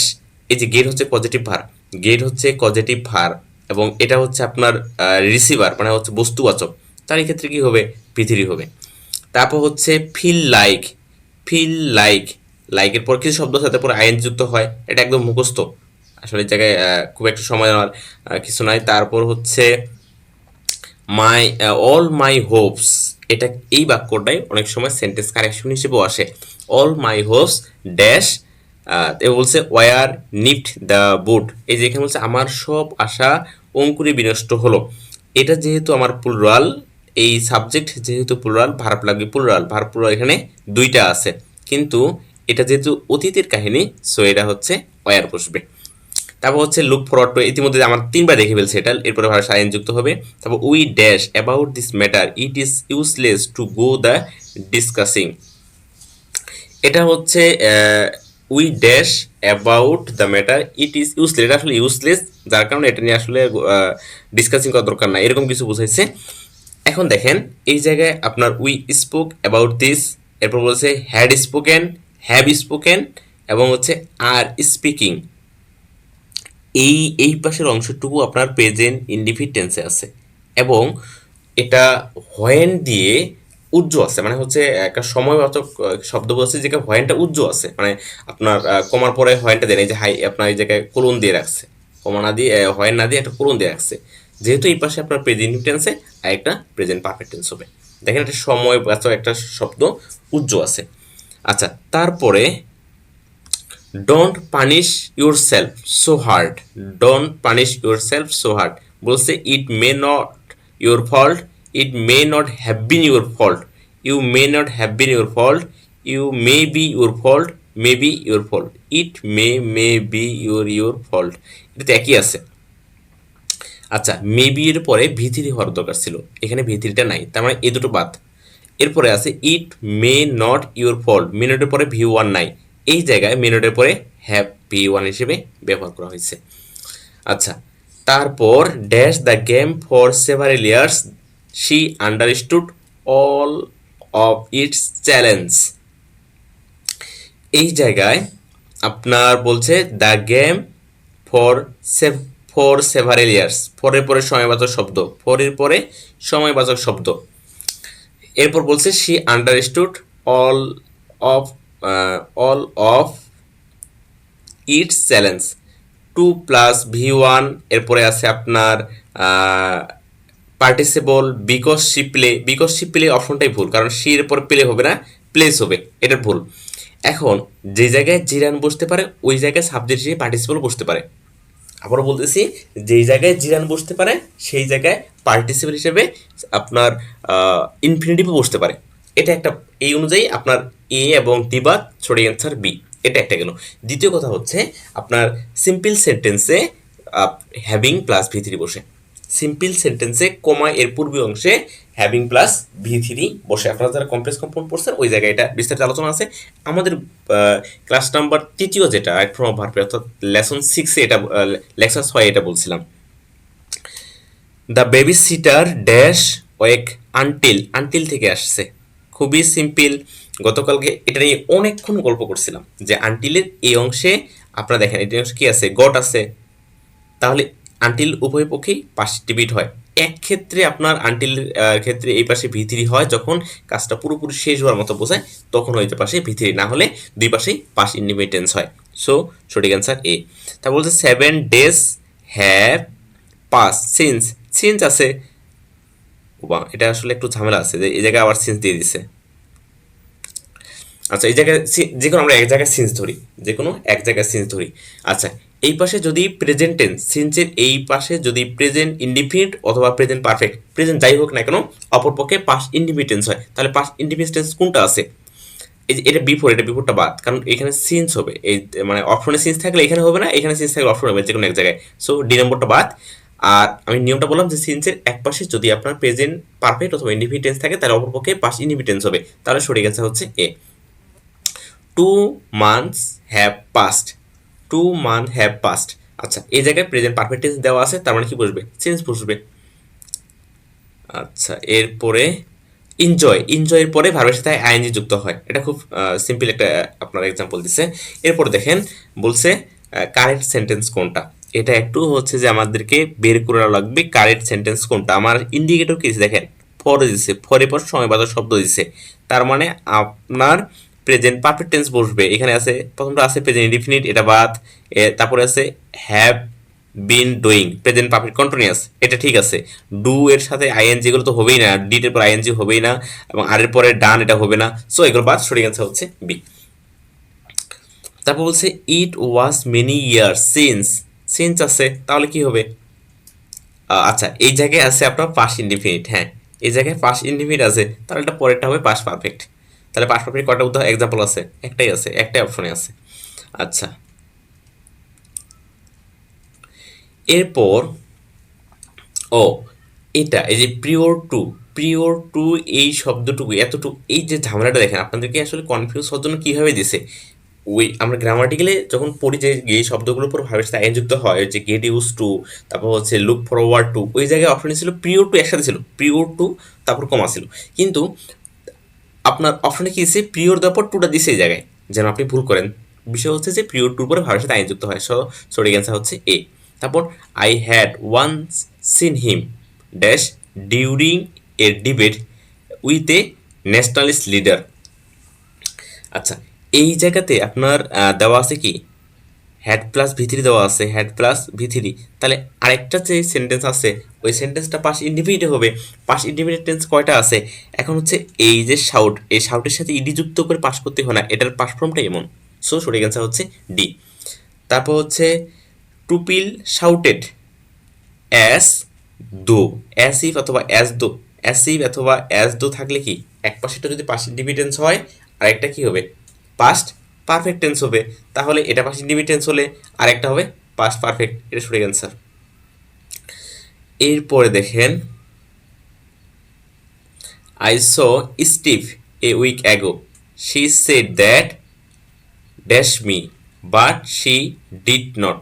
এই যে গেট হচ্ছে পজিটিভ ভার, গেট হচ্ছে পজিটিভ ভার এবং এটা হচ্ছে আপনার রিসিভার মানে হচ্ছে বস্তুবাচক, তার এই ক্ষেত্রে কি হবে, পৃথিবী হবে। তারপর হচ্ছে ফিল লাইক, ফিল লাইক, লাইকের পর কিছু শব্দ সাথে পরে আইন যুক্ত হয়, এটা একদম মুখস্থ, আসলে এই জায়গায় খুব একটা সময় নেওয়ার কিছু নাই। তারপর হচ্ছে মাই অল মাই হোপস, এটা এই বাক্যটাই অনেক সময় সেন্টেন্স কারেকশন হিসেবেও আসে। অল মাই হোপস ড্যাশ, এ বলছে ওয়ার নিফট দ্য বুট, এই যে এখানে বলছে আমার সব আশা অঙ্কুরে বিনষ্ট হলো। এটা যেহেতু আমার প্লুরাল, এই সাবজেক্ট যেহেতু প্লুরাল, ভার্ব লাগবে প্লুরাল, ভার্ব প্লুরাল এখানে দুইটা আছে, কিন্তু এটা যেহেতু অতীতের কাহিনী, সো এটা হচ্ছে ওয়ার বসবে। তারপর হচ্ছে লুক ফরওয়ার্ড টু, ইতিমধ্যে আমার তিনবার দেখে ফেলছে এটা, এরপরে ভাষা আইন যুক্ত হবে। তারপর we dash about this matter it is useless to go the discussing, এটা হচ্ছে we dash about the matter it is useless, এটা আসলে ইউজলেস, যার কারণে এটা নিয়ে আসলে ডিসকাসিং করা দরকার না, এরকম কিছু বুঝাইছে। এখন দেখেন এই জায়গায় আপনার উই স্পোক অ্যাবাউট দিস, এরপর বলছে হ্যাড স্পোকেন, হ্যাভ স্পোকেন এবং হচ্ছে আর স্পিকিং। এই এই পাশের অংশটুকু আপনার প্রেজেন্ট ইনডিফিনিট টেন্সে আছে এবং এটা হোয়েন দিয়ে উজ্জ আছে, মানে হচ্ছে একটা সময়বাচক শব্দ বলছে যেটা হোয়েনটা উজ্জ আছে, মানে আপনার কমার পরে হোয়েনটা দেন, এই যে হাই আপনার এই জায়গায় কোলন দিয়ে রাখছে, কমা না দিয়ে হোয়েন না দিয়ে একটা কোলন দিয়ে রাখছে, যেহেতু এই পাশে আপনার প্রেজেন্ট টেন্সে আর একটা প্রেজেন্ট পারফেক্ট টেন্স হবে। দেখেন একটা সময়বাচক একটা শব্দ উজ্জ আছে। আচ্ছা, তারপরে don't punish yourself so hard, don't punish yourself so hard, বলছে it may not your fault, it may not have been your fault, you may not have been your fault, you may be your fault, may be your fault, it may be your fault, এটা তো একই আছে। আচ্ছা, may be এর পরে ভিথিরি হওয়ার দরকার ছিল, এখানে ভিথিরিটা নাই, তার মানে এই দুটো বাদ। এরপরে আছে ইট মে নট ইউর ফল্ট, মে নটের পরে ভি ওয়ান নাই, এই জায়গায় মে নটের পরে হ্যাভ ভি ওয়ান হিসেবে ব্যবহার করা হয়েছে। আচ্ছা, তারপর dash the game for several years she understood all of its challenge, এই জায়গায় আপনার বলছে the game for save, for several years, ফরের পরে সময়বাচক শব্দ, ফরের পরে সময়বাচক শব্দ, এরপর বলছে she understood all of, all of its challenge, two plus V one, এরপরে আছে আপনার participle because she play, because she play অপশনটাই ভুল, কারণ শি এর পর প্লে হবে না, প্লেস হবে, এটা ভুল। এখন যে জায়গায় জিরান বসতে পারে ওই জায়গায় সাবজেক্ট হিসেবে পার্টিসিপল বসতে পারে, আবারও বলতেছি যেই জায়গায় জিরান বসতে পারে সেই জায়গায় পার্টিসিপল হিসেবে আপনার ইনফিনিটিভে বসতে পারে, এটা একটা, এই অনুযায়ী আপনার এ এবং ডি বাদ, সরি অ্যান্সার বি, এটা একটা গেল। দ্বিতীয় কথা হচ্ছে আপনার সিম্পল সেন্টেন্সে হ্যাভিং প্লাস ভি থ্রি বসে, সিম্পল সেন্টেন্সে কমা এর পূর্বী অংশে হ্যাভিং প্লাস ভি থ্রি বসে, আপনারা যারা কমপ্লেক্স কম্পাউন্ড পড়ছেন ওই জায়গায় এটা বিস্তারিত আলোচনা আছে। আমাদের ক্লাস নাম্বার তৃতীয় যেটা রাইট ফ্রম ভার্বে অর্থাৎ লেসন সিক্সে এটা, লেকচার 6 এটা বলছিলাম। The babysitter dash wake until, until থেকে আসছে, খুবই সিম্পল। গতকালকে এটা নিয়ে অনেকক্ষণ গল্প করছিলাম যে আনটিলের এই অংশে আপনারা দেখেন এই অংশে কি আছে, গট আছে, তাহলে আনটিল উভয় পক্ষেই পার্টিসিপেট হয়। এক ক্ষেত্রে আপনার আনটিলের ক্ষেত্রে এই পাশে ভিতরি হয় যখন কাজটা পুরোপুরি শেষ হওয়ার মতো বোঝায়, তখন ওই পাশে ভিতরি, না হলে দুই পাশেই পাস ইন্ডিপেন্ডেন্স হয়। সো সঠিক অ্যান্সার এ। তা বলছে 7 days have pass since, since আছে, বা এটা আসলে একটু ঝামেলা আছে যে এই জায়গায় আবার সিন্স দিয়ে দিছে। আচ্ছা, এই জায়গায় যে কোনো আমরা এক জায়গায় সিন্স ধরি, যে কোনো এক জায়গায় সিন্স ধরি। আচ্ছা, এই পাশে যদি প্রেজেন্ট টেন্স, সিন্সের এই পাশে যদি প্রেজেন্ট ইনডিফিনিট অথবা প্রেজেন্ট পারফেক্ট, প্রেজেন্ট যাই হোক না কেন অপরপক্ষে পাস্ট ইনডিফিনিট টেন্স হয়, তাহলে পাস্ট ইনডিফিনিট টেন্স কোনটা আছে, এই যে এটা বিফোর, এটা বিফোরটা বাদ, কারণ এখানে সিন্স হবে, এই মানে অপশনে সিন্স থাকলে এখানে হবে না, এখানে সিন্স থাকলে অপশন হবে যে কোনো এক জায়গায়, সো ডি নম্বরটা বাদ। আর আমি নিয়মটা বললাম যে সিন্সের এক পাশে যদি আপনার প্রেজেন্ট পারফেক্ট অথবা ইনডিফিনিট টেন্স থাকে তাহলে অপরপক্ষে পাস্ট ইনডিফিনিট টেন্স হবে, তাহলে সঠিক অ্যান্সার হচ্ছে এ। 2 months have passed, 2 months have passed, আচ্ছা, এই জায়গায় প্রেজেন্ট পারফেক্ট টেন্স দেওয়া আছে, তার মানে কি বসবে? চেঞ্জ বসবে। আচ্ছা, এরপরে এনজয়ের পরে ভার্বের সাথে আইএনজি যুক্ত হয়। এটা খুব সিম্পল একটা আপনার এক্সাম্পল দিছে। এরপর দেখেন বলছে কারেক্ট সেন্টেন্স কোনটা। এটা একটু হচ্ছে যে আমাদেরকে বের করা লাগবে কারেক্ট সেন্টেন্স কোনটা। আমার ইন্ডিকেটর কি দেখেন, ফরে দিছে, ফরে পর সময়বাদক শব্দ দিছে, তার মানে আপনার প্রেজেন্ট পারফেক্ট টেন্স বসবে। এখানে আছে, প্রথমটা আছে প্রেজেন্ট ইনডিফিনিট, এটা বাদ। তারপরে আছে have been doing, present perfect continuous, এটা ঠিক আছে। ডু এর সাথে আইএনজি এগুলো তো হবেই না, ডিড এর পর আইএনজি হবেই না, এবং আর এর পরে ডান এটা হবে না। সো এগুলো বাদ, সঠিক অ্যান্সার হচ্ছে বি। তারপর বলছে it was many years since, since আছে, তাহলে কি হবে? আচ্ছা, এই জায়গায় আছে আপনার পাস ইনডিফিনিট। হ্যাঁ, এই জায়গায় পাস ইনডিফিনিট আছে, তাহলে এটা পরেরটা হবে পাস পারফেক্ট। তাহলে পাস পারফেক্ট কয়টা উদাহরণ এক্সাম্পল আছে? একটাই আছে, একটাই অপশনে আছে। আচ্ছা, এরপর ও এটা এই যে প্রিয়র টু এই শব্দটুকু এতটুকু, এই যে ঝামেলাটা দেখেন আপনাদেরকে আসলে কনফিউজ হওয়ার জন্য কীভাবে দিছে। ওই আমরা গ্রামাটিক্যালে যখন পড়ি যে এই শব্দগুলোর উপর ভাবের সাথে যুক্ত হয়, যে গেট ইউজ টু, তারপর হচ্ছে লুক ফরওয়ার্ড টু, ওই জায়গায় অপশন ছিল প্রিয়র টু একসাথে ছিল, প্রিয়র টু তারপর কমা ছিল। কিন্তু আপনার অপশনে কি দিছে, প্রিয়র দেওয়ার পর টুটা দিছে এই জায়গায়, যেন আপনি ভুল করেন। বিষয় হচ্ছে যে প্রিয়র টুর পরে ভাবের সাথে যুক্ত হয়। সঠিক অ্যান্সার হচ্ছে এ। তারপর I had once seen him dash during a debate with a nationalist leader. আচ্ছা, এই জায়গাতে আপনার দেওয়া আছে কি, হ্যাড প্লাস ভি3 দেওয়া আছে, হ্যাড প্লাস ভি3। তাহলে আরেকটা যে সেন্টেন্স আছে, ওই সেন্টেন্সটা পাস ইন্ডিফিনিট হবে। পাস ইন্ডিফিনিট টেন্স কয়টা আছে? এখন হচ্ছে এই যে শাউট, এই শাউটের সাথে ইডি যুক্ত করে পাস করতে হয় না, এটার পাস ফর্মটা এমন। সো সঠিক অ্যান্সার হচ্ছে ডি। তারপর হচ্ছে টুপিল শাউটেড অ্যাস দো, অ্যাস ইফ অথবা অ্যাস দো, অ্যাস ইফ অথবা অ্যাস দো থাকলে কি, এক পাশেটা যদি পাস ইন্ডিফিনিট হয়, আরেকটা কি হবে? পাস্ট পারফেক্ট টেন্স হবে। তাহলে এটা পাস্ট ইন্ডিফিনিট টেন্স হলে আরেকটা হবে পাস্ট পারফেক্ট, এটা সঠিক অ্যান্সার। এরপরে দেখেন I saw Steve a week ago, she said that dash me but she did not.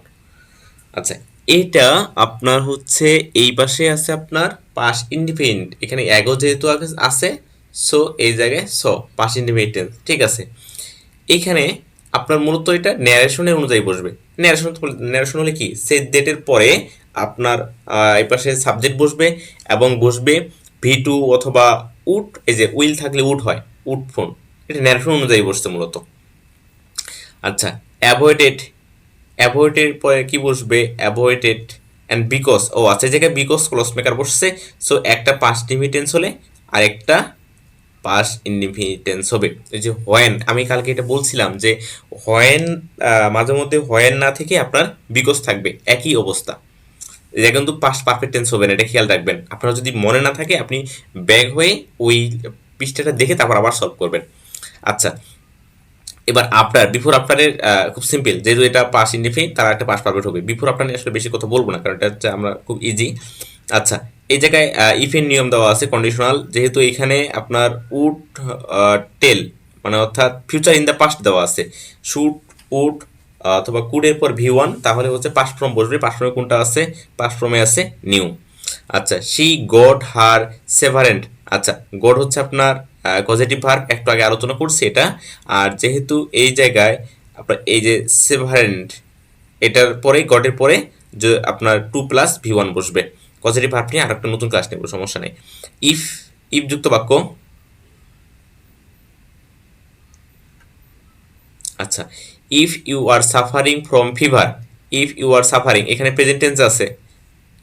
আচ্ছা, এটা আপনার হচ্ছে এই পাশে আছে আপনার পাস ইন্ডিপেন্ডেন্ট, এখানে অ্যাগো যেহেতু আছে, সো এই জায়গায় পাস ইন্ডিপেন্ডেন্ট ঠিক আছে। এইখানে আপনার মূলত এটা ন্যারেশনের অনুযায়ী বসবে। ন্যারেশন হলে কি, সে ডেটের পরে আপনার এই পাশে সাবজেক্ট বসবে, এবং বসবে ভি2 অথবা উড, এই যে উইল থাকলে উড হয়, উড ফোন, এটা ন্যারেশন অনুযায়ী বসছে মূলত। আচ্ছা, অ্যাভয়েডেড, অ্যাভয়েডের পরে কি বসবে? অ্যাভয়েডেড অ্যান্ড বিকজ, ও আচ্ছা, এই জায়গায় বিকজ ক্লস মেকার বসছে। সো একটা পাস্ট ইনডিফিনিট হলে আরেকটা পাস্ট ইনডিফিনিট হবে। এই যে হোয়েন, আমি কালকে এটা বলছিলাম যে হোয়েন মাঝে মধ্যে হোয়েন না থেকে আপনার বিকজ থাকবে, একই অবস্থা। এটা কিন্তু পাস্ট পারফেক্ট টেন্স হবে না, এটা খেয়াল রাখবেন। আপনার যদি মনে না থাকে, আপনি ব্যাক হয়ে ওই পৃষ্ঠাটা দেখে তারপর আবার সলভ করবেন। আচ্ছা, এবার আফটার, বিফোর আফটারের খুব সিম্পল, যেহেতু এটা পাস ইনডিফিনিট, তারা একটা পাস পারফেক্ট হবে। বিফোর আফটার নিয়ে আসলে বেশি কথা বলবো না, কারণ এটা হচ্ছে আমরা খুব ইজি। আচ্ছা, এই জায়গায় ইফের নিয়ম দেওয়া আছে কন্ডিশনাল, যেহেতু এখানে আপনার উড টেল, মানে অর্থাৎ ফিউচার ইন দ্য পাস্ট দেওয়া আছে। শুড, উড অথবা কুডের পর ভি1, তাহলে হচ্ছে পাস্ট ফর্ম বসবে। পাস্ট ফর্মে কোনটা আছে? পাস্ট ফর্মে আছে নিউ। আচ্ছা, শি গড হার সেভারেন্ট। আচ্ছা, গড হচ্ছে আপনার পজিটিভ ভার্ব, একটু আগে আলোচনা করছি এটা। আর যেহেতু এই জায়গায় আপনার এই যে সেভারেন্ট, এটার পরে গডের পরে যে আপনার 2+v1 বসবে। পজিটিভ ভার্ব নিয়ে আর একটা নতুন ক্লাস নেব, সমস্যা নেই। ইফ, ইফ যুক্ত বাক্য। আচ্ছা, if you are suffering from fever, if you are suffering, এখানে প্রেজেন্ট টেন্স আছে।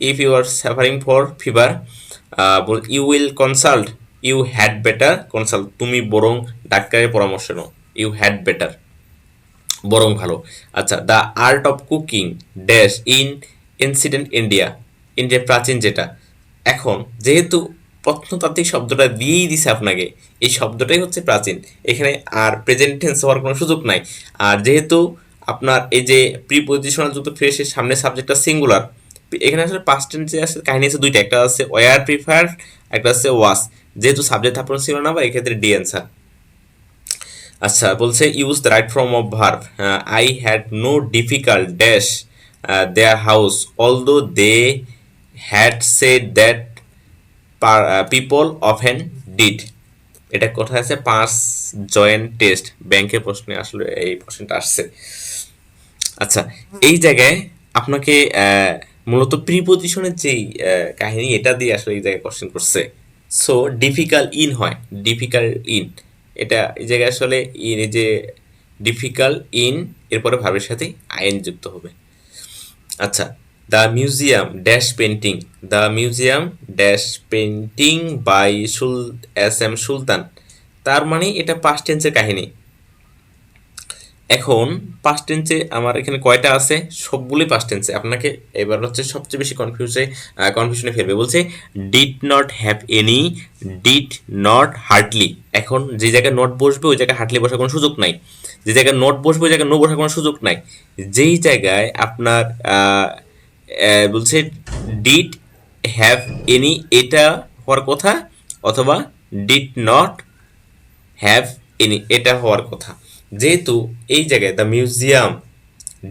If you are suffering for fever, you will consult, you had better consult, তুমি বরং ডাক্তারের পরামর্শ নাও, ইউ হ্যাড বেটার, বরং ভালো। আচ্ছা, the art of cooking dash in ancient India, ইন্ডিয়ার প্রাচীন যেটা। এখন যেহেতু প্রত্নতাত্ত্বিক শব্দটা দিয়েই দিছে আপনাকে, এই শব্দটাই হচ্ছে প্রাচীন, এখানে আর প্রেজেন্ট টেন্স হওয়ার কোনো সুযোগ নাই। আর যেহেতু আপনার এই যে প্রিপজিশনাল যুক্ত ফ্রেশের সামনে সাবজেক্টটা সিঙ্গুলার, এখানে আসলে পাস্ট টেন্সে আছে কাহিনী আছে দুইটা, একটা আছে ওয়ার প্রিফার, একটা আছে ওয়াস। যেহেতু সাবজেক্ট আপনার ছিল না, বা এক্ষেত্রে ডি অ্যান্সার। আচ্ছা, বলছে use the right form of verb, I had no difficult dash their house although they had said that people often did. এটা কোথায় আছে? পাঁচ জয়েন্ট টেস্ট ব্যাংকের প্রশ্নে আসলে এই প্রশ্নটা আসছে। আচ্ছা, এই জায়গায় আপনাকে মূলত প্রিপোজিশনের যেই কাহিনী এটা দিয়ে আসলে এই জায়গায় কোশ্চেন করছে। সো ডিফিকাল্ট ইন হয়, ডিফিকাল্ট ইন, এটা এই জায়গায় আসলে ইন, এই যে ডিফিকাল্ট ইন এরপরে ভাবের সাথে আইন যুক্ত হবে। আচ্ছা, the museum dash painting, the museum dash painting by S M Sultan, তার মানে এটা পাস্ট টেন্সের কাহিনী। এখন পাস্ট টেন্সে আমার এখানে কয়টা আছে? সবগুলোই পাস্ট টেন্সে। আপনাকে এবার হচ্ছে সবচেয়ে বেশি কনফিউশনে ফেলবে। বলছে did not have any, did not hardly. এখন যে জায়গায় নট বসবে ওই জায়গায় হার্ডলি বসার কোনো সুযোগ নাই, যে জায়গায় নট বসবে ওই জায়গায় নো বসার কোনো সুযোগ নাই। যেই জায়গায় আপনার বলছে ডিড হ্যাভ এনি এটা হওয়ার কথা, অথবা ডিড নট হ্যাভ এনি এটা হওয়ার কথা। যেহেতু এই জায়গায় the museum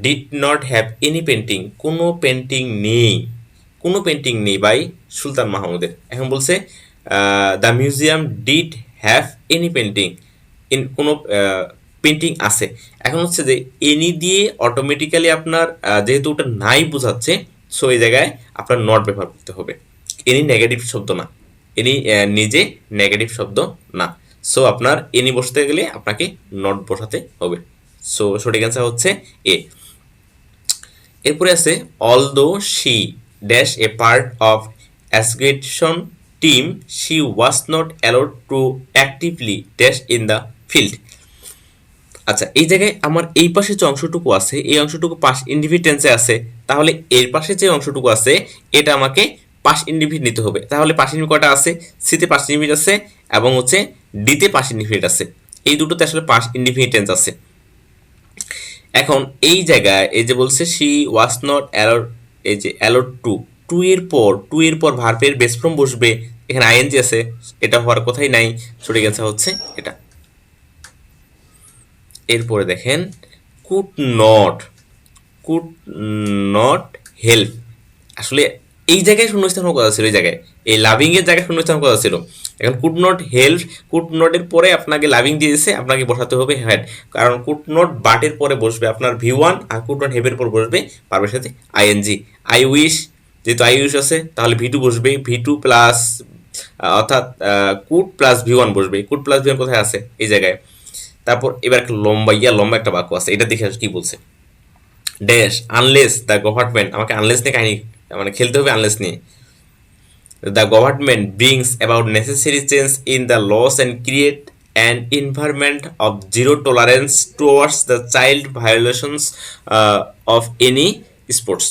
did not have any painting, কোনো পেন্টিং নেই, কোনো পেন্টিং নেই বাই সুলতান মাহমুদের। এখন বলছে the museum did have any painting, কোনো পেন্টিং আছে। এখন হচ্ছে যে এনি দিয়ে অটোমেটিক্যালি আপনার যেহেতু ওটা নাই বোঝাচ্ছে, সো এই জায়গায় আপনার নট ব্যবহার করতে হবে। এনি নেগেটিভ শব্দ না, এনি নিজে নেগেটিভ শব্দ না। সো আপনার এনি বসতে গেলে আপনাকে নট বসাতে হবে। সো সঠিক অ্যান্সার হচ্ছে এ। এরপরে আছে all though she dash a part of association team she was not allowed to actively dash in the field. আচ্ছা, এই জায়গায় আমার এই পাশে যে অংশটুকু আছে এই অংশটুকু পাস ইন্ডিফিনিট টেন্সে আছে, তাহলে এর পাশে যে অংশটুকু আছে এটা আমাকে পাস ইন্ডিফিনিট নিতে হবে। তাহলে পাস ইন্ডিফিনিট কয়টা আছে? সিতে পাস ইন্ডিফিনিট আছে এবং হচ্ছে ডিতে পাস ইন্ডিফিনিট আছে, এই দুটোতে আসলে পাস ইন্ডিফিনিট টেন্স আছে। এখন এই জায়গায় এই যে বলছে শি ওয়াজ নট অ্যালাউড, এই যে অ্যালাউড টু, টু এর পর ভার্বের বেস ফর্ম বসবে, এখানে আইএনজি আছে, এটা হওয়ার কথাই নাই। সঠিক অ্যান্সার হচ্ছে এটা। এরপরে দেখেন could not, could not help, আসলে এই জায়গায় শূন্যস্থান হওয়ার কথা ছিল, এই জায়গায় এই লাভিং এর জায়গায় শূন্যস্থান হওয়ার কথা ছিল। এখন কুড নট হেল্প, কুড নটের পরে আপনাকে লাভিং দিয়ে দিয়েছে, আপনাকে বসাতে হবে হ্যাড, কারণ কুড নট বাটের পরে বসবে আপনার ভি ওয়ান, আর কুড নট হেভের পর বসবে পারবের সাথে আইএনজি। আই উইশ, যেহেতু আই উইশ আছে তাহলে ভি টু বসবে, ভি টু প্লাস অর্থাৎ কুড প্লাস ভি ওয়ান বসবে। কুড প্লাস ভি ওয়ান কোথায় আছে? এই জায়গায়। তারপর এবার একটা লম্বা একটা বাক্য আছে, এটা দেখে কি বলছে। ড্যাশ আনলেস দ্য গভর্নমেন্ট, আমাকে আনলেস নিয়ে কাহিনী মানে খেলতে হবে আনলেস নিয়ে। The government brings about necessary change in the laws and create an environment of zero tolerance towards the child violations of any sports.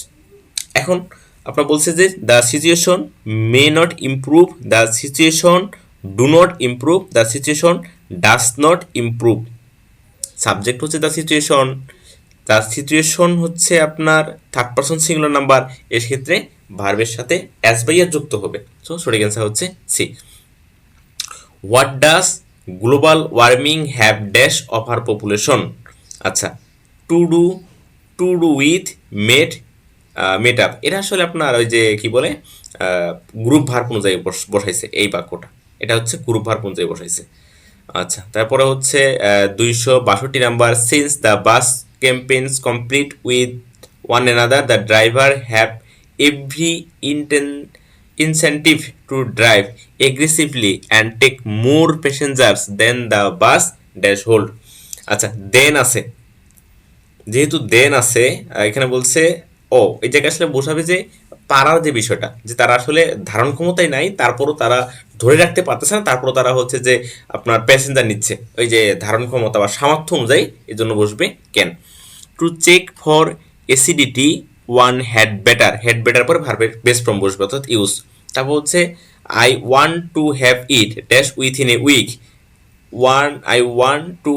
এখন আপনার বলছে যে the situation may not improve, the situation do not improve, the situation does not improve. Subject হচ্ছে the situation, the situation হচ্ছে আপনার third person singular number, এর ক্ষেত্রে ভার্বের সাথে অ্যাস বাই আর যুক্ত হবে। সো সঠিক অ্যান্সার হচ্ছে C. What does global warming have dash of our population? আচ্ছা, to do, to do with made, mate up, এটা আসলে আপনার ওই যে কি বলে গ্রুপ ভার্ব অনুযায়ী বসাইছে এই বাক্যটা, এটা হচ্ছে গ্রুপ ভার্ব অনুযায়ী বসাইছে। আচ্ছা, তারপরে হচ্ছে 262 number, since the bus campaigns complete with one another the driver have every incentive to drive aggressively and take more passengers than the bus dash hold. আচ্ছা, দেন আছে, যেহেতু দেন আছে এখানে বলছে ও, এই জায়গায় আসলে বোঝাবে যে পারার যে বিষয়টা, যে তারা আসলে ধারণ ক্ষমতাই নাই, তারপরও তারা ধরে রাখতে পারতেছে না, তারপরও তারা হচ্ছে যে আপনার প্যাসেঞ্জার নিচ্ছে, ওই যে ধারণ ক্ষমতা বা সামর্থ্য অনুযায়ী এই জন্য বসবে can. To check for acidity one had better পরে ভার্বের বেস ফর্ম বসবে অর্থাৎ ইউজ। তারপর হচ্ছে I want to have it dash within a week, I want to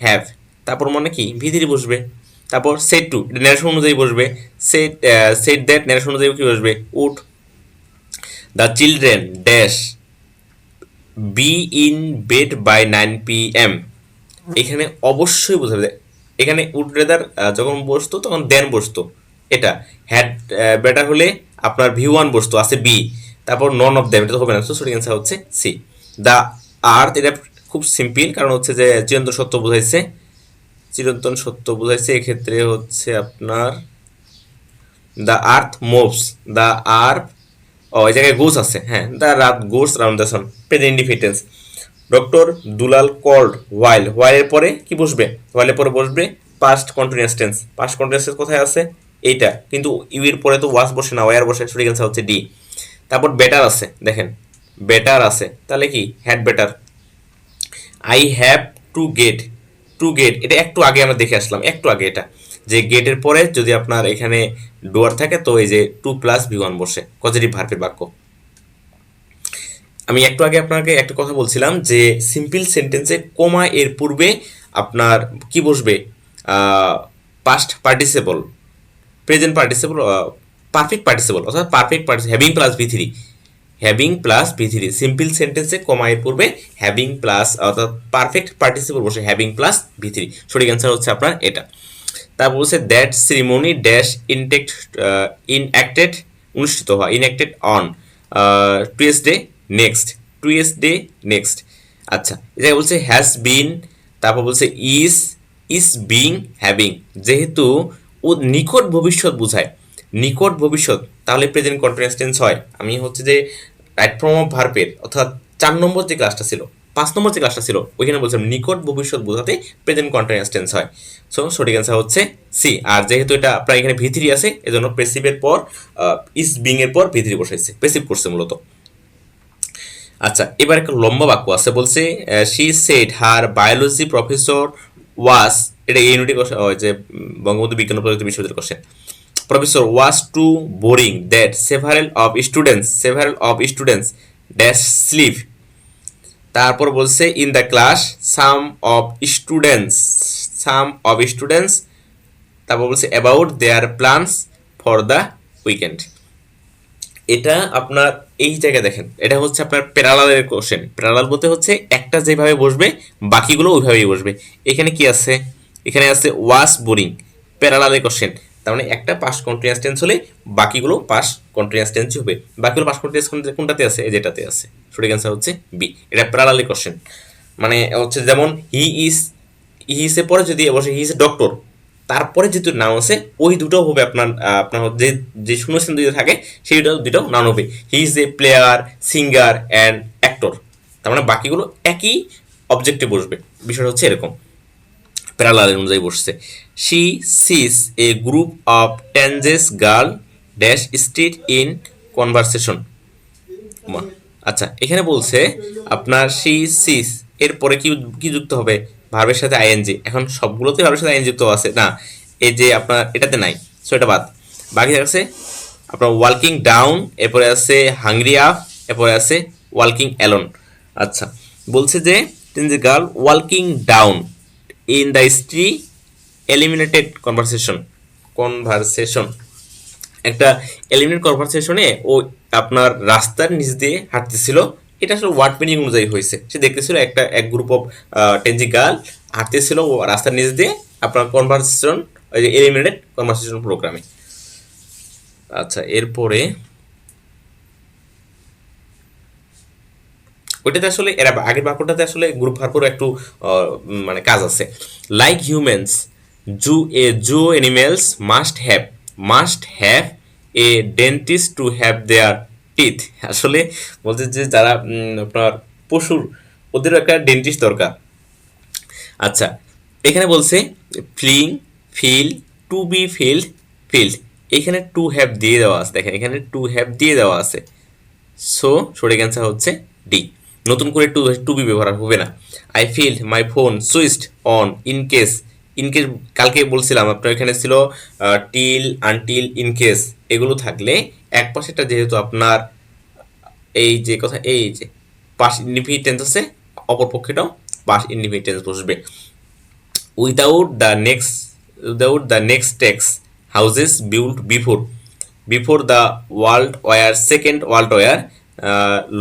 have, তারপর মানে কি ভিতরে বসবে। তারপর সেট টু, এটা ন্যারেশন অনুযায়ী বসবে, সেট দ্যাট ন্যারেশন অনুযায়ী কি বসবে would. The children dash be in bed by 9 PM, এখানে অবশ্যই বোঝাবে, এখানে উড রেদার যখন বসতো তখন দেন বসতো, এটা হ্যাড বেটার হলে আপনার ভি ওয়ান বস্তু আছে বি, তারপর নন অফ দ্যাম, এটা তো হবে না, তো সঠিক অ্যান্সার হচ্ছে সি। দ্য আর্থ, এটা খুব সিম্পল, কারণ হচ্ছে যে চিরন্তন সত্য বোঝাইছে, চিরন্তন সত্য বোঝাইছে, এক্ষেত্রে হচ্ছে আপনার the earth moves, the earth, ও এই জায়গায় গোস আছে, হ্যাঁ, দ্য রাত goes round the sun, present indefinite. Doctor Dulal called while, ওয়াইলের পরে কি বসবে, ওয়াইলের পরে বসবে past continuous tense. Past continuous tense কোথায় আছে, এইটা, কিন্তু ইউ এর পরে তো ওয়াস বসে না, ওয়ার বসে, সঠিক অ্যান্সার হচ্ছে ডি। তারপর বেটার আছে, দেখেন বেটার আছে, তাহলে কি had better. I have to get, to get এটা একটু আগে আমরা দেখে আসলাম, একটু আগে, এটা যে গেটের পরে যদি আপনার এখানে ডোয়ার থাকে তো এই যে টু প্লাস ভি ওয়ান বসে, পজিটিভ ভার্বের বাক্য। আমি একটু আগে আপনাকে একটা কথা বলছিলাম যে সিম্পল সেন্টেন্সে কমা এর পূর্বে আপনার কি বসবে, past participle, present participle, perfect participle, অর্থাৎ perfect participle, having plus V three, having plus V three, simple সেন্টেন্সে কমা এর পূর্বে হ্যাভিং প্লাস, অর্থাৎ পারফেক্ট পার্টিসিপল বসে হ্যাভিং প্লাস ভি থ্রি, সঠিক অ্যান্সার হচ্ছে আপনার এটা। তারপর বলছে that ceremony dash intact, enacted, অনুষ্ঠিত হওয়া, enacted on Tuesday next, Tuesday next. আচ্ছা, এটা বলছে হ্যাজ বিন, তারপর বলছে ইজ, ইজ বিং, হ্যাভিং, যেহেতু ও নিকট ভবিষ্যৎ বোঝায়, নিকট ভবিষ্যৎ, তাহলে প্রেজেন্ট কন্টিনিউয়াস টেন্স হয়। আমি হচ্ছে যে রাইট ফর্ম অফ ভার্বের, অর্থাৎ 4 নম্বর যে ক্লাসটা ছিল, 5 নম্বর যে ক্লাসটা ছিল, ওইখানে বলছিলাম নিকট ভবিষ্যৎ বোঝাতে প্রেজেন্ট কন্টিনিউয়াস টেন্স হয়। সো সঠিক অ্যান্সার হচ্ছে সি। আর যেহেতু এটা আপনার এখানে ভি থ্রি আছে, এজন্য পেসিভের পর ইজ বিং এর পর ভি থ্রি বসাইছে, পেসিভ করছে মূলত। আচ্ছা, এবার একটা লম্বা বাক্য আছে, বলছে she said her biology professor was, এটা ইউনিটি যে বঙ্গবন্ধু বিজ্ঞান ও প্রযুক্তি বিশ্ববিদ্যালয়ের question, professor was too boring that several of students dash sleep. তারপর বলছে in the class some of students, some of students, তারপর বলছে about their plans for the weekend. এটা আপনার এই জায়গায় দেখেন, এটা হচ্ছে আপনার প্যারালালের কোশ্চেন। প্যারালাল বলতে হচ্ছে একটা যেভাবে বসবে বাকিগুলো ওইভাবেই বসবে। এখানে কি আছে, এখানে আছে ওয়াস বোরিং, প্যারালালের কোশ্চেন, তার মানে একটা পাস্ট কন্টিনিউয়াস টেন্স হলে বাকিগুলো পাস্ট কন্টিনিউয়াস টেন্সই হবে। বাকিগুলো পাস্ট কন্টিনিউয়াস কোনটাতে আছে, এই যেটাতে আছে, সঠিক অ্যান্সার হচ্ছে বি। এটা প্যারালালের কোশ্চেন, মানে হচ্ছে যেমন হি ইজ এর পরে যদি বসে হি ইজ এ ডক্টর, তারপরে যেহেতু নাউন আছে ওই দুটো হবে আপনার আপনার যে যে শূন্যস্থান দুটো থাকে সেই দুটো নাউন হবে। He is a player, singer and actor, তার মানে বাকিগুলো একই অবজেক্টে বসবে, বিষয়টা হচ্ছে এরকম, প্যারালাল অনুযায়ী বসছে। She sees a group of teenage girl dash street in conversation. আচ্ছা, এখানে বলছে আপনার সি সিস এরপরে কি কি যুক্ত হবে, ভার্বের সাথে আইএনজি। এখন সবগুলোতে ভার্বের সাথে আইএনজি যুক্ত আছে না, এই যে আপনার এটাতে নাই, সো এটা বাদ। বাকি আছে আপনার ওয়ালকিং ডাউন, এরপরে আছে হাংরি আপ, এরপরে আছে ওয়ালকিং অ্যালোন। আচ্ছা, বলছে যে গার্ল ওয়ালকিং down in the street eliminated conversation, একটা এলিমিনেট কনভারসেশনে ও আপনার রাস্তার নিচ দিয়ে হাঁটতেছিল, এটা আসলে ওয়ার্ড মিনিং অনুযায়ী হয়েছে। সে দেখতেছিল এক গ্রুপ অফ টেনজি গার্ল হাঁটতেছিল ও রাস্তার নিচ দিয়ে আপনার কনভারসেশন, ওই যে এলিমিনেটেড কনভারসেশন প্রোগ্রামে। আচ্ছা, এরপরে ওইটাতে আসলে এরা আগের বাক্যটাতে আসলে গ্রুপ ভার্বের একটু মানে কাজ আছে। Like humans zoo animals must have a dentist to have their teeth. আসলে বলতে যে যারা আপনার পশুর, ওদেরও একটা ডেন্টিস্ট দরকার। আচ্ছা, এখানে বলছে feeling, feel, to be field, field, এখানে টু হ্যাভ দিয়ে দেওয়া আছে, দেখেন এখানে টু হ্যাভ দিয়ে দেওয়া আছে, সো সঠিক অ্যান্সার হচ্ছে ডি। নতুন করে টু বি ব্যবহার হবে না। I feel my phone switched on in case কালকে বলছিলাম আপনার এখানে ছিল টিল, আনটিল, ইনকেস, এগুলো থাকলে এক পাশেটা যেহেতু আপনার এই যে কথা, এই যে পাস ইনডিফিনিট টেন্স আছে, অপর পক্ষেটাও পাস ইনডিফিনিট টেন্স বসবে। Without the next, without the next tax houses build before the world war, second world war,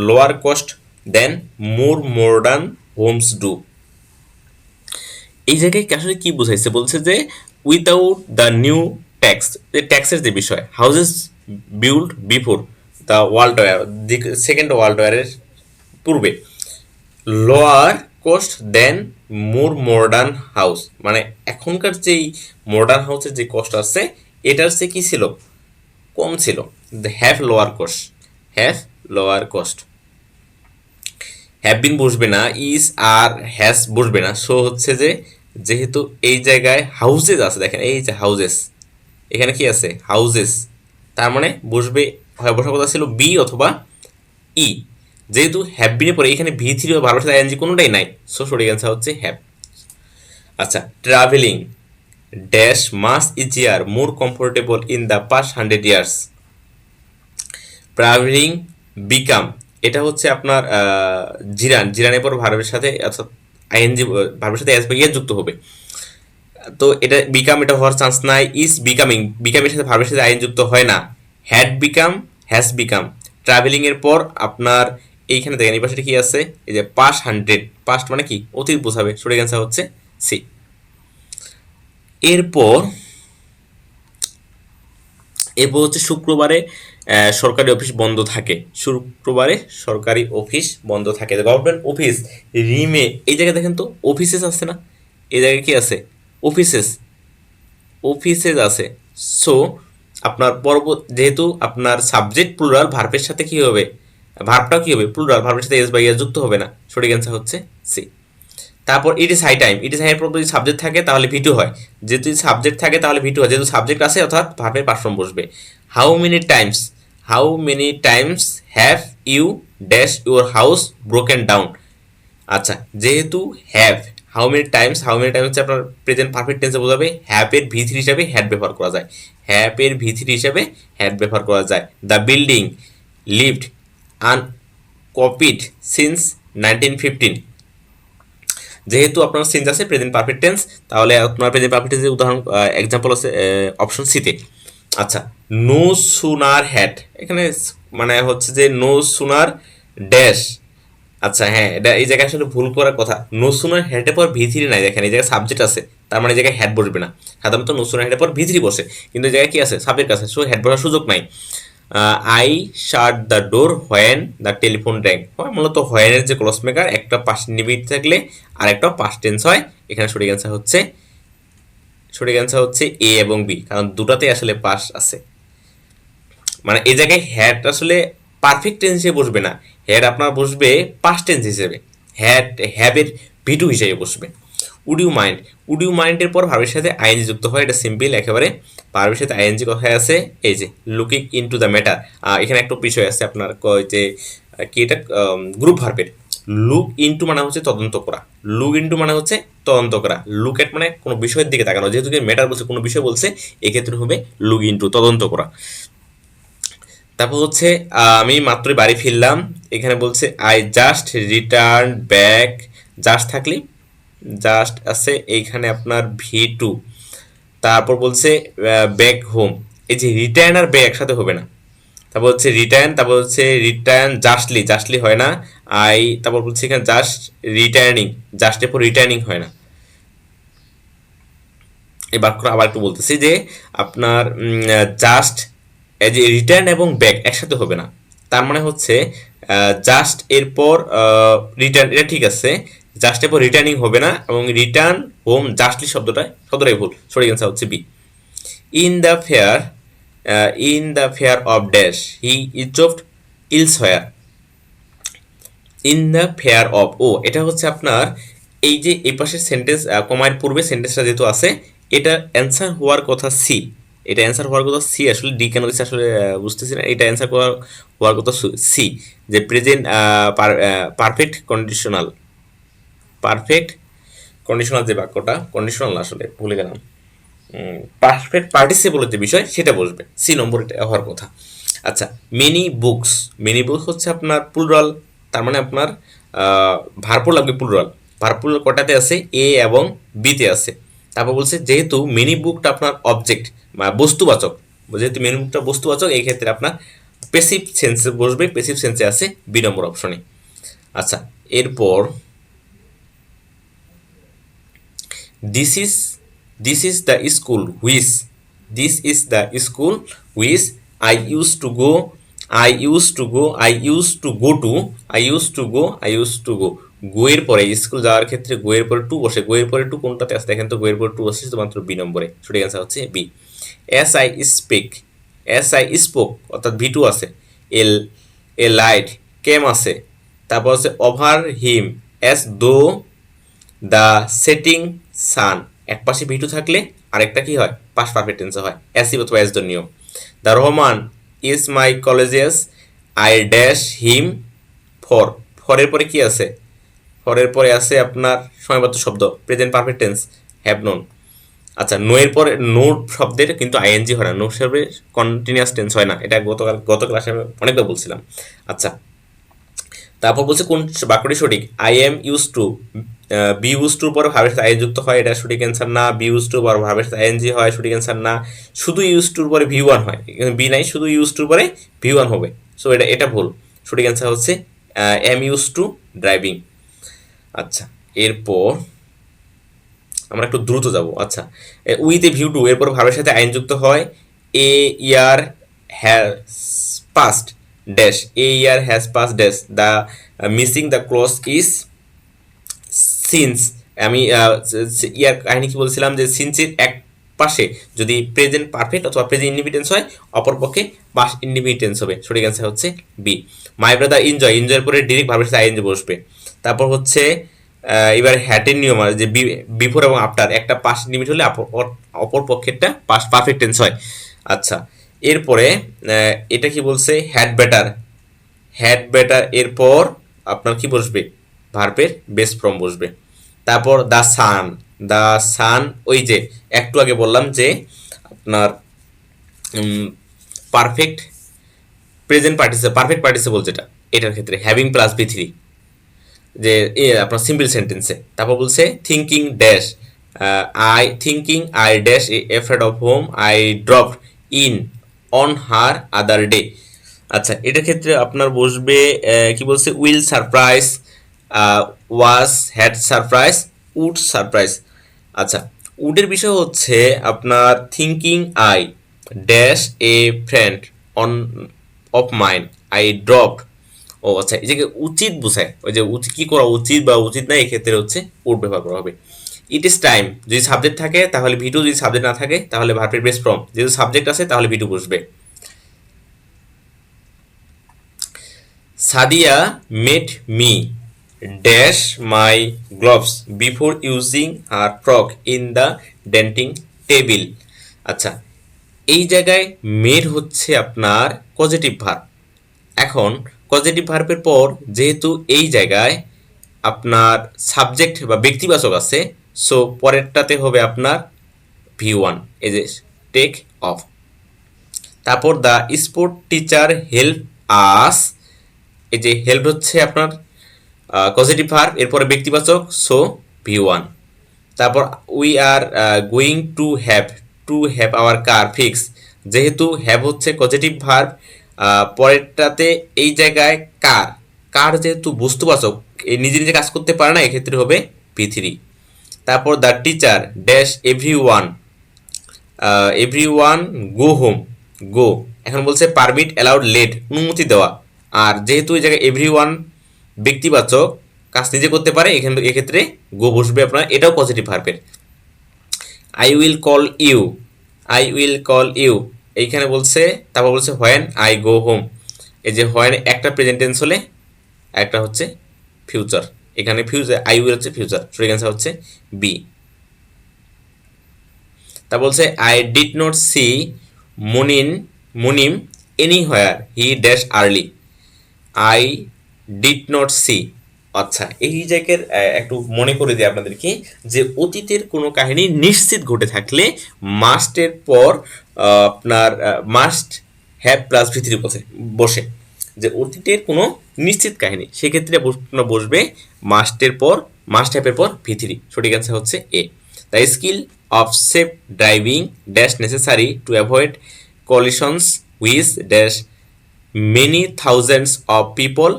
lower cost than more modern homes do. এই জায়গায় আসলে কি বোঝাইছে, বলছে যে উইদাউট দ্য নিউ ট্যাক্স, ট্যাক্সের যে বিষয়, houses build before the world war, second world ওয়ারের পূর্বে, lower cost than more modern house, মানে এখনকার যেই মডার্ন হাউসের যে কস্ট আছে এটার চেয়ে কি ছিল, কম ছিল। Have lower cost, have lower cost. Have been বসবে না, ইজ আর হ্যাজ বসবে না। সো হচ্ছে যে যেহেতু এই জায়গায় হাউজেস আছে, দেখেন এই যে হাউজেস, এখানে কি আছে হাউজেস, তার মানে বসবে, হয় বসার কথা ছিল বি অথবা ই। যেহেতু হ্যাভ বিনের পরে এখানে ভি থ্রি বা ভার্বের সাথে আইএনজি কোনোটাই নাই, সো সঠিক অ্যান্সার হচ্ছে হ্যাভ। আচ্ছা, travelling dash much easier more comfortable in the past 100 years। Travelling become, এটা হচ্ছে আপনার জিরান, জিরানের পর ভার্বের সাথে অর্থাৎ আইএনজি ভার্বের সাথে এস বা ইয়ে যুক্ত হবে। তো এটা বিকাম, এটা হওয়ার চান্স নাই। ইজ বিকামিং, বিকামের সাথে ভার্বের সাথে আইন যুক্ত হয় না। Had become, has become. Travelling এর পর আপনার এইখানে দেখেন এই পাশে কি আছে, এই যে পাস্ট 100, পাস্ট মানে কি অতীত বোঝাবে, সঠিক অ্যান্সার হচ্ছে সি। এরপর এরপর হচ্ছে শুক্রবারে সরকারি অফিস বন্ধ থাকে, শুক্রবারে সরকারি অফিস বন্ধ থাকে। গভর্নমেন্ট অফিস রিমে, এই জায়গায় দেখেন তো অফিসেস আছে না, এই জায়গায় কি আছে অফিসেস, অফিসেস আছে। সো আপনার যেহেতু আপনার সাবজেক্ট প্লুরাল, ভার্বের সাথে কি হবে, ভার্বটাও কি হবে প্লুরাল, ভার্বের সাথে এস বা ইয়া যুক্ত হবে না, সঠিক অ্যান্সার হচ্ছে সি। তারপর it is high time, it is high পর যদি সাবজেক্ট থাকে তাহলে ভিটু হয়, যেহেতু সাবজেক্ট থাকে তাহলে ভিটু হয়, যেহেতু সাবজেক্ট আছে অর্থাৎ ভার্বের পার্ট ফর্ম বসবে। How many times, how many times have you dash your house broken down. আচ্ছা, যেহেতু have, how many times, how many times হচ্ছে আপনার প্রেজেন্ট পারফেক্ট টেন্সে বোঝাবে, হ্যাভ এর ভি থ্রি হিসাবে হ্যাড ব্যবহার করা যায়, হ্যাভ এর ভি থ্রি হিসাবে হ্যাড ব্যবহার করা যায়। The building lived unoccupied since 1915। যেহেতু আপনার সিন্স আছে প্রেজেন্ট পারফেক্ট টেন্স, তাহলে আপনার প্রেজেন্ট পারফেক্ট টেন্সের উদাহরণ এক্সাম্পল আছে অপশন সিতে। আচ্ছা, নো সুনার হ্যাড, এখানে মানে হচ্ছে যে নো সুনার ড্যাশ। আচ্ছা হ্যাঁ, এটা এই জায়গায় আসলে ভুল করার কথা, নো সুনার হ্যাডের পর ভি থ্রি নাই, দেখেন এই জায়গায় সাবজেক্ট আছে, তার মানে এই জায়গায় হ্যাড বসবে না। সাধারণত নো সুনার হ্যাডের পর ভি থ্রি বসে, কিন্তু এই জায়গায় কি আছে সাবজেক্ট আছে, সো হ্যাড বসার সুযোগ নাই। I shut the door when the telephone rang, মূলত হোয়েনের যে ক্লস মেকার, একটা পাস নিবিট থাকলে আর একটা পাস্ট টেন্স হয়। এখানে সঠিক অ্যান্সার হচ্ছে, সঠিক অ্যান্সার হচ্ছে এ এবং বি, কারণ দুটাতেই আসলে পাস আছে। মানে এই জায়গায় হ্যাড আসলে পারফেক্ট টেন্স হিসেবে বসবে না, হ্যাড আপনার বসবে পাস্ট টেন্স হিসেবে, হ্যাড হ্যাবের ভিটু হিসেবে বসবে। Would you mind, would you মাইন্ডের পর ভার্বের সাথে আইএনজি যুক্ত হয়, এটা সিম্পল একেবারে। ভার্বের সাথে আইএনজি কথায় আছে এই যে লুকিং ইনটু দ্য ম্যাটার। এখানে একটা বিষয় আছে আপনার যে কি এটা গ্রুপ ভার্বের, লুক ইনটু মানে হচ্ছে তদন্ত করা, লুক ইনটু মানে হচ্ছে তদন্ত করা, লুক এট মানে কোনো বিষয়ের দিকে তাকানো, যেহেতু ম্যাটার বলছে কোনো বিষয় বলছে, এক্ষেত্রে হবে লুক ইনটু তদন্ত করা। তারপর হচ্ছে আমি মাত্রই বাড়ি ফিরলাম, এখানে বলছে I just return back, just থাকলে জাস্ট আছে এইখানে আপনার ভি টু। তারপর বলছে ব্যাক হোম, এই যে রিটার্ন আর ব্যাক একসাথে হবে না। তারপর হচ্ছে রিটার্ন, তারপর হচ্ছে রিটার্ন জাস্টলি, জাস্টলি হয় না। আই, তারপর বলছে এখানে জাস্ট রিটার্নিং, জাস্টের পর রিটার্নিং হয় না। এই বাক্য আবার একটু বলতেছি যে আপনার জাস্ট এই যে রিটার্ন এবং ব্যাক একসাথে হবে না, তার মানে হচ্ছে জাস্ট এরপর রিটার্ন, এটা ঠিক আছে, জাস্ট এরপর রিটার্নিং হবে না, এবং রিটার্ন হোম জাস্টলি শব্দটাই ভুল, সঠিক অ্যান্সার হচ্ছে B. In the fair, in the fair of dash he ইজপ্ট elsewhere. In the fair of, ও এটা হচ্ছে আপনার এই যে এই পাশের সেন্টেন্স কমার পূর্বে সেন্টেন্সটা যেহেতু আছে, এটা অ্যান্সার হওয়ার কথা সি, এটা অ্যান্সার হওয়ার কথা সি, আসলে ডি কেন দিচ্ছে আসলে বুঝতেছি না, এটা অ্যান্সার হওয়ার কথা সি, যে present perfect conditional, perfect conditional যে বাক্যটা, কন্ডিশনাল না আসলে ভুলে গেলাম, পারফেক্ট পার্টিসিপলের যে বিষয় সেটা বসবে, সি নম্বর এটা হওয়ার কথা। আচ্ছা, মিনি বুকস, মিনি বুকস হচ্ছে আপনার প্লুরাল, তার মানে আপনার ভার্বও লাগবে প্লুরাল, ভার্বুলার কটাতে আছে এ এবং বিতে আছে। তারপর বলছে যেহেতু মিনি বুকটা আপনার অবজেক্ট বা বস্তুবাচক, যেহেতু মিনি বুকটা বস্তুবাচক, এই ক্ষেত্রে আপনার পেসিভ সেন্সে বসবে, পেসিভ সেন্সে আছে বি নম্বর অপশনে। আচ্ছা, এরপর this is, this is the school which this is the school which I use to go, I use to go, I use to go to, I use to go, I use to go. Go এর পরে school যাওয়ার ক্ষেত্রে গো এর পরে two বসে, গো এর পরে two কোনটাতে আসে দেখেন তো, গো এর পরে টু বসে শুধুমাত্র বি নম্বরে, সঠিক অ্যান্সার হচ্ছে B. As I speak, as I spoke অর্থাৎ ভি টু আছে। এল এ লাইট কেম আছে, তারপর হচ্ছে over him as though the setting sun, এক পাশে ভি টু থাকলে আরেকটা কি হয়, পাস পারফেক্ট টেন্সে হয়, অ্যাসিভ অথবা অ্যাজ দ্য নিয়ম। The Rahman is my colleagues, I dash him for, ফরের পরে কি আছে, ফরের পরে আছে আপনার সময়বদ্ধ শব্দ present perfect tense have known. আচ্ছা, নো এর পরে নো শব্দের কিন্তু আইএনজি হয় না, নো শব্দের কন্টিনিউয়াস টেন্স হয় না, এটা গত ক্লাসে আমি অনেকবার বলছিলাম। আচ্ছা, তারপর বলছে কোন বাক্যটি সঠিক, I am use to, be use টুর পরে ভাবের সাথে আই যুক্ত হয়, এটা সঠিক অ্যান্সার না। বি ইউজ টু পরে ভাবের সাথে আইএনজি হয়, সঠিক অ্যান্সার না। শুধু ইউজ টুর পরে ভি ওয়ান হয়, বি নাই, শুধু ইউজ টুর পরে ভি ওয়ান হবে, সো এটা এটা ভুল। সঠিক অ্যান্সার হচ্ছে এম ইউজ টু ড্রাইভিং। আচ্ছা, এরপর আমরা একটু দ্রুত যাব। আচ্ছা, উইথ এ ভিউ টু এরপর ভাবের সাথে আইন যুক্ত হয়, a year has passed dash, a year has passed dash, the missing the clause is since. আমি ইয়ার কাহিনী কি বলছিলাম যে সিন্সের এক পাশে যদি প্রেজেন্ট পারফেক্ট অথবা প্রেজেন্ট ইনডিফিনিটেন্স হয়, অপরপক্ষে পাস ইনডিফিনিটেন্স হবে, সঠিক অ্যান্সার হচ্ছে বি। মাই ব্রাদার এনজয়, এনজয়ের পরে ডিরেক্ট ভাবের সাথে আইএনজি বসবে। তারপর হচ্ছে এবার হ্যাটের নিয়ম আছে যে বিফোর এবং আফটার একটা পাস লিমিট হলে অপর পক্ষেরটা পাস পারফেক্ট টেন্স হয়। আচ্ছা, এরপরে এটা কি বলছে, হ্যাড বেটার, হ্যাড বেটার এরপর আপনার কি বসবে, ভার্বের বেস ফর্ম বসবে। তারপর দ্য সান, দ্য সান ওই যে একটু আগে বললাম যে আপনার perfect present participle, perfect participle যেটা, এটার ক্ষেত্রে হ্যাভিং প্লাস বি থ্রি, যে আপনার সিম্পল সেন্টেন্সে। তারপর বলছে thinking dash, I thinking I dash afraid of home, I drop in on her other day. আচ্ছা, এটার ক্ষেত্রে আপনার বসবে কি বলছে, will surprise, was had surprise, would surprise. আচ্ছা, উডের বিষয় হচ্ছে আপনার thinking I dash a friend on of mind, I drop. ও আচ্ছা, এই যে উচিত বোঝায়, ওই যে উচিত কি করা উচিত বা উচিত না, এই ক্ষেত্রে হচ্ছে উড ব্যবহার করা হবে। ইট ইজ টাইম যদি সাবজেক্ট থাকে তাহলে ভিটু, যদি সাবজেক্ট না থাকে তাহলে ভার্বের বেস ফর্ম, যেহেতু সাবজেক্ট আছে তাহলে ভিটু বসবে। Sadia made me dash my gloves before using her frock in the denting table. আচ্ছা, এই জায়গায় মেড হচ্ছে আপনার পজিটিভ ভার্ব। এখন পজিটিভ ভার্বের পর যেহেতু এই জায়গায় আপনার সাবজেক্ট বা ব্যক্তিবাচক আছে, সো পরেরটাতে হবে আপনার ভি ওয়ান, এই যে টেক অফ। তারপর the sport teacher help us, এই যে হেল্প হচ্ছে আপনার পজিটিভ ভার্ব, এরপরে ব্যক্তিবাচক, সো ভি ওয়ান। তারপর we are going to have our car fix, যেহেতু হ্যাভ হচ্ছে পজিটিভ ভার্ব, পরেরটাতে এই জায়গায় কার, কার যেহেতু বস্তুবাচক, এই নিজে নিজে কাজ করতে পারে না, এক্ষেত্রে হবে ভি থ্রি। তারপর the teacher dash every one go home, go এখন বলছে পারমিট অ্যালাউড লেট, অনুমতি দেওয়া, আর যেহেতু এই জায়গায় এভরি ওয়ান ব্যক্তিবাচক, কাজ নিজে করতে পারে, এখানে এক্ষেত্রে গো বসবে আপনার, এটাও পজিটিভ ভার্বের। I will call you, I will call you এইখানে বলছে, তারপর বলছে হোয়েন আই গো হোম, এই যে হোয়েন একটা প্রেজেন্ট টেন্স হলে একটা হচ্ছে ফিউচার, এখানে ফিউচার আই উইল হচ্ছে ফিউচার, সঠিক অ্যান্সার হচ্ছে বি। তা বলছে I did not see Munin Munim anywhere he dash early, I did not see. আচ্ছা, এই জায়গার একটু মনে করে দিই আপনাদেরকে যে অতীতের কোনো কাহিনী নিশ্চিত ঘটে থাকলে মাস্টের পর আপনার মাস্ট হ্যাভ প্লাস ভিতরি বসে, যে অতীতের কোনো নিশ্চিত কাহিনী সেক্ষেত্রে আপনার বসবে মাস্টের পর, মাস্ট হ্যাভের পর ভিতরি, সঠিক অ্যান্সার হচ্ছে A. The skill of safe driving dash necessary to avoid collisions with dash many thousands of people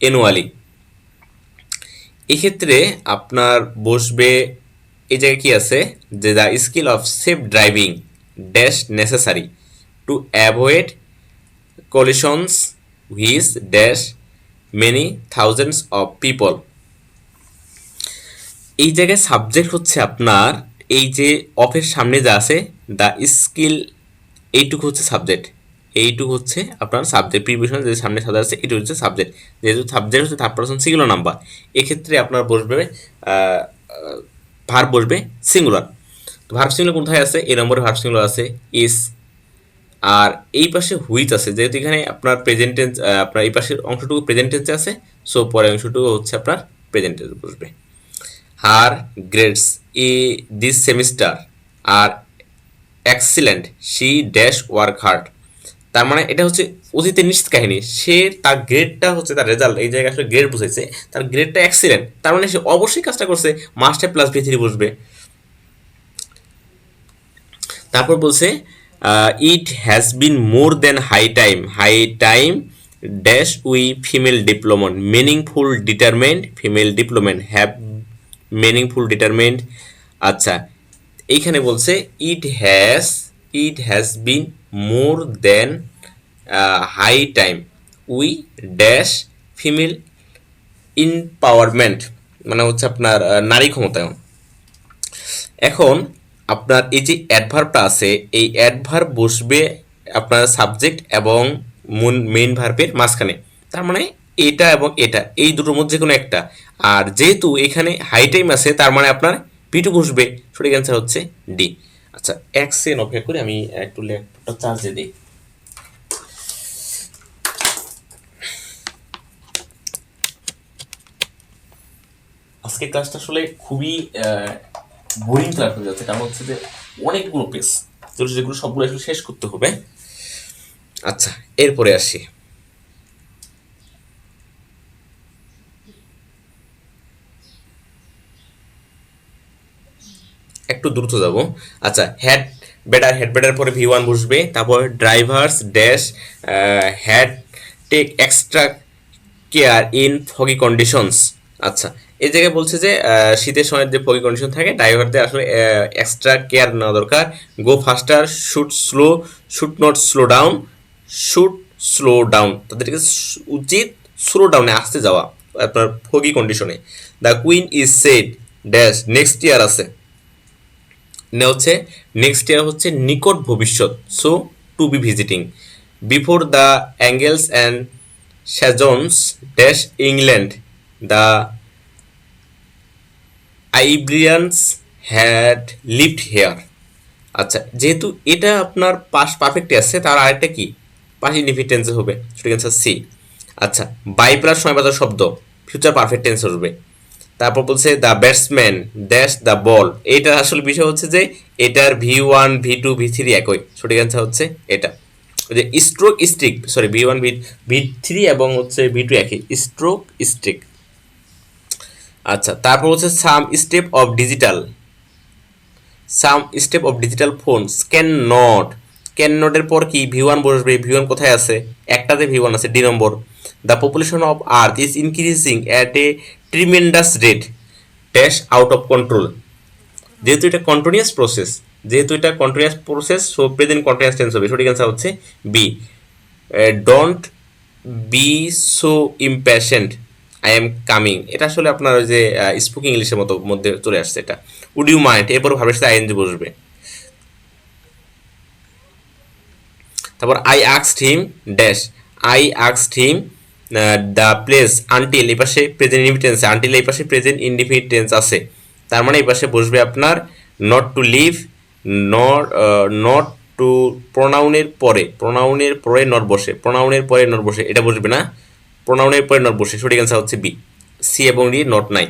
annually. এক্ষেত্রে আপনার বসবে এই জায়গায় কি আছে, যে the skill of safe driving dash necessary to avoid collisions with dash many thousands of people। এই জায়গায় সাবজেক্ট হচ্ছে আপনার এই যে অফের সামনে যা আছে দ্য স্কিল, এইটুকু হচ্ছে সাবজেক্ট, এইটুকু হচ্ছে আপনার সাবজেক্ট, প্রিভিশন যে সামনে সাজা আছে এটুকু হচ্ছে সাবজেক্ট। যেহেতু সাবজেক্ট হচ্ছে থার্ড পারসন সিঙ্গুলার নাম্বার, এক্ষেত্রে আপনার বসবে ভার্ব বসবে সিঙ্গুলার। তো ভার্ব সিঙ্গুলার কোথায় আছে? এই নম্বরে ভার্ব সিঙ্গুলার আছে ইস, আর এই পাশে হুইচ আছে, যেহেতু এখানে আপনার প্রেজেন্ট টেন্স, আপনার এই পাশের অংশটুকু প্রেজেন্ট টেন্সে আছে, সো পরের অংশটুকু হচ্ছে আপনার প্রেজেন্ট টেন্স বসবে। Her grades this semester are excellent, she dash work hard. তার মানে এটা হচ্ছে অতীতের নিশ্চিত কাহিনী, সে তার গ্রেডটা হচ্ছে তার রেজাল্ট, এই জায়গায় আসলে গ্রেড বুঝাইছে, তার গ্রেডটা এক্সিলেন্ট, তার মানে সে অবশ্যই কাজটা করছে, মাস্ট হ্যাভ প্লাস ভি3 বসবে। তারপর বলছে it has been more than high time dash we female deployment meaningful determent, female deployment have meaningful determent. আচ্ছা, এইখানে বলছে it has been more than high time we dash female empowerment, মানে হচ্ছে আপনার নারী ক্ষমতায়ন। এখন আপনার এই যে অ্যাডভার্বটা আছে, এই অ্যাডভার্ব বসবে আপনার সাবজেক্ট এবং মেইন ভার্বের মাঝখানে, তার মানে এটা এবং এটা এই দুটোর মধ্যে কোনো একটা। আর যেহেতু এখানে হাই টাইম আছে, তার মানে আপনার পিটু বসবে, সঠিক অ্যান্সার হচ্ছে ডি। আচ্ছা, এক সেকেন্ড অপেক্ষা করি, আমি একটু ল্যাপটপটা চার্জে দিই। আজকে ক্লাসটা আসলে খুবই বোরিং ক্লাস হয়ে যাচ্ছে, কারণ হচ্ছে যে অনেকগুলো পেজ, যেগুলো সবগুলো আসলে শেষ করতে হবে। আচ্ছা, এরপরে আসি। একটু দ্রুত যাব। আচ্ছা, হেড বেটার পরে ভি1 বসবে, তারপর drivers dash had take extra care in foggy conditions. আচ্ছা, এই জায়গায় বলছে যে শীতের সময় যে ফগি কন্ডিশন থাকে, ড্রাইভারদের আসলে এক্সট্রা কেয়ার নেওয়া দরকার। Go faster, should not slow down, should slow down, তাদেরকে উচিত স্লো ডাউনে আসতে যাওয়া আপনার ফগি কন্ডিশনে। The queen is said dash next year আছে, হচ্ছে নেক্সট ইয়ার হচ্ছে নিকট ভবিষ্যৎ, so to be visiting. Before the Angles and Saxons dash England, the Iberians had lived here. আচ্ছা, যেহেতু এটা আপনার পাস্ট পারফেক্টে আছে, তার আরেকটা কি পাস্ট ইনডিফিনিট টেন্সে হবে, সঠিক অ্যান্সার সি। আচ্ছা, বাই প্লাস সময়বাচক শব্দ ফিউচার পারফেক্ট টেন্স হবে। তারপর বলছে the batsman dash the ball, এইটার আসলে বিষয় হচ্ছে যে এটার ভি1 ভি2 ভি3 একই, সঠিক অ্যান্সার হচ্ছে এটা। ওই যে স্ট্রোক স্ট্রিক, সরি ভি1 ভি3 এবং হচ্ছে ভি2 একই, স্ট্রোক স্ট্রিক। আচ্ছা, তারপর হচ্ছে some step of digital phones can নটের পর কি ভি1 বসবে, ভি1 কোথায় আছে? একটাতে ভি1 আছে, D number. The population of earth is increasing at a tremendous rate dash out of control. যেহেতু এটা continuous process, so present continuous tense হবে, সঠিক অ্যান্সার হচ্ছে B. Don't be so impatient, I am coming, এটা আসলে আপনার ওই যে স্পোকিং ইংলিশের মতো মধ্যে চলে আসছে এটা। উড ইউ মাইন্ড, এরপর ভাবের সাথে আইএনজি বসবে। তারপর আই আক্সড হিম দ্য প্লেস আনটিল, এই পাশে প্রেজেন্ট ইনডিফিনিট টেন্স, আনটিল এই পাশে প্রেজেন্ট ইনডিফিনিট টেন্স আছে, তার মানে এই পাশে বসবে আপনার not to leave, not to প্রোনাউনের পরে নট বসে, এটা বসবে না, প্রোনাউনের পরে নট বসে, সঠিক অ্যান্সার হচ্ছে বি। সি এবং ডি নট নাই,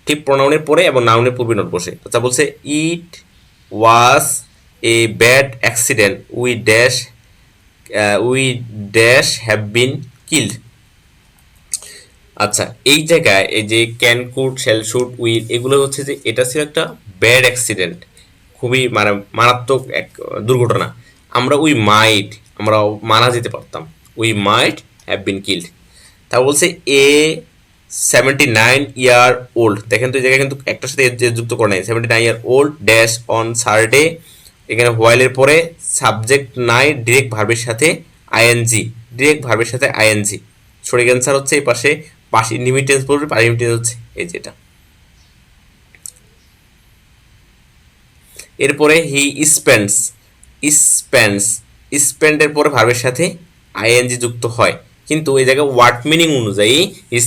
ঠিক প্রোনাউনের পরে এবং নাউনের পূর্বে নট বসে। আচ্ছা, বলছে it was a bad accident we dash have been killed. আচ্ছা, এই জায়গায় এই যে can could shall should will, এগুলো হচ্ছে যে এটা ছিল একটা ব্যাড অ্যাক্সিডেন্ট, খুবই মানে মারাত্মক এক দুর্ঘটনা। আমরা মারা যেতে পারতাম, we might have been killed. তা বলছে এ 79 ইয়ার ওল্ড, দেখেন তো এই জায়গায় কিন্তু একটার সাথে যে যুক্ত করে নাই, 79 ইয়ার ওল্ড ড্যাশ অন সারডে এখানে হোয়াইলের পরে সাবজেক্ট নাই, ডিরেক্ট ভার্বের সাথে আইএনজি, ডিরেক্ট ভার্বের সাথে আইএনজি। সঠিক অ্যান্সার হচ্ছে এই পাশে পাস ইন্ডিভিটেন্স বলবে, পাস ইন্ডিভিটেন্স হচ্ছে এই যেটা। এরপরে হি স্পেন্ডস, স্পেন্ডস, স্পেন্ডের পরে ভার্বের সাথে আইএনজি যুক্ত হয়, কিন্তু এই জায়গায় ওয়ার্ড মিনিং অনুযায়ী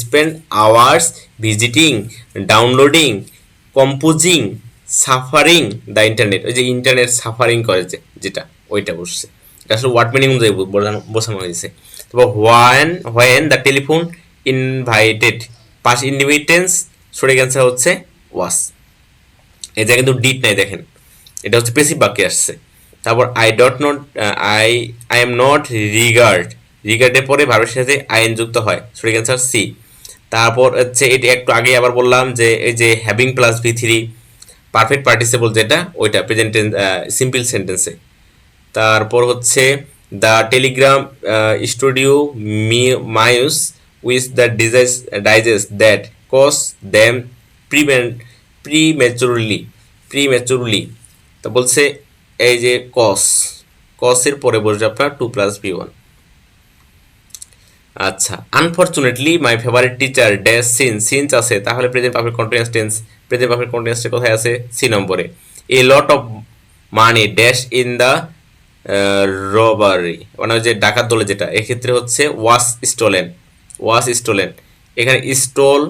spend hours visiting, downloading, composing, suffering the internet, ওই যে ইন্টারনেট সাফারিং করে যে যেটা, ওইটা বসছে। এটা আসলে ওয়ার্ড মিনিং অনুযায়ী বোঝানো হয়েছে। তারপর when the telephone invited, past indefinite, সঠিক অ্যান্সার হচ্ছে ওয়াস। এই জায়গায় কিন্তু ডিড নাই দেখেন, এটা হচ্ছে পেসিভ বাক্যে আসছে। তারপর I dot not, I I am not regard, রিগার্ডের পরে ভার্বের সাথে আইএন যুক্ত হয়, সঠিক অ্যান্সার সি। তারপর হচ্ছে এটা একটু আগে আবার বললাম যে এই যে হ্যাভিং প্লাস ভি3 পারফেক্ট পার্টিসিপল যেটা, ওইটা প্রেজেন্ট সিম্পল সেন্টেন্সে। তারপর হচ্ছে the telegram studio mouse with the digest that cause them prevent prematurely, prematurely. তা বলছে এই যে কসের পরে বসবে আপনার 2+B1। আচ্ছা, unfortunately my favourite teacher dash since আছে, তাহলে present perfect continuous tense, present perfect continuous কোথায় আছে, সি নম্বরে। A lot of money dash in the robbery, মানে যে ডাকাত দলে যেটা, এক্ষেত্রে হচ্ছে ওয়াস স্টোলেন, ওয়াস স্টোলেন। এখানে স্টোল,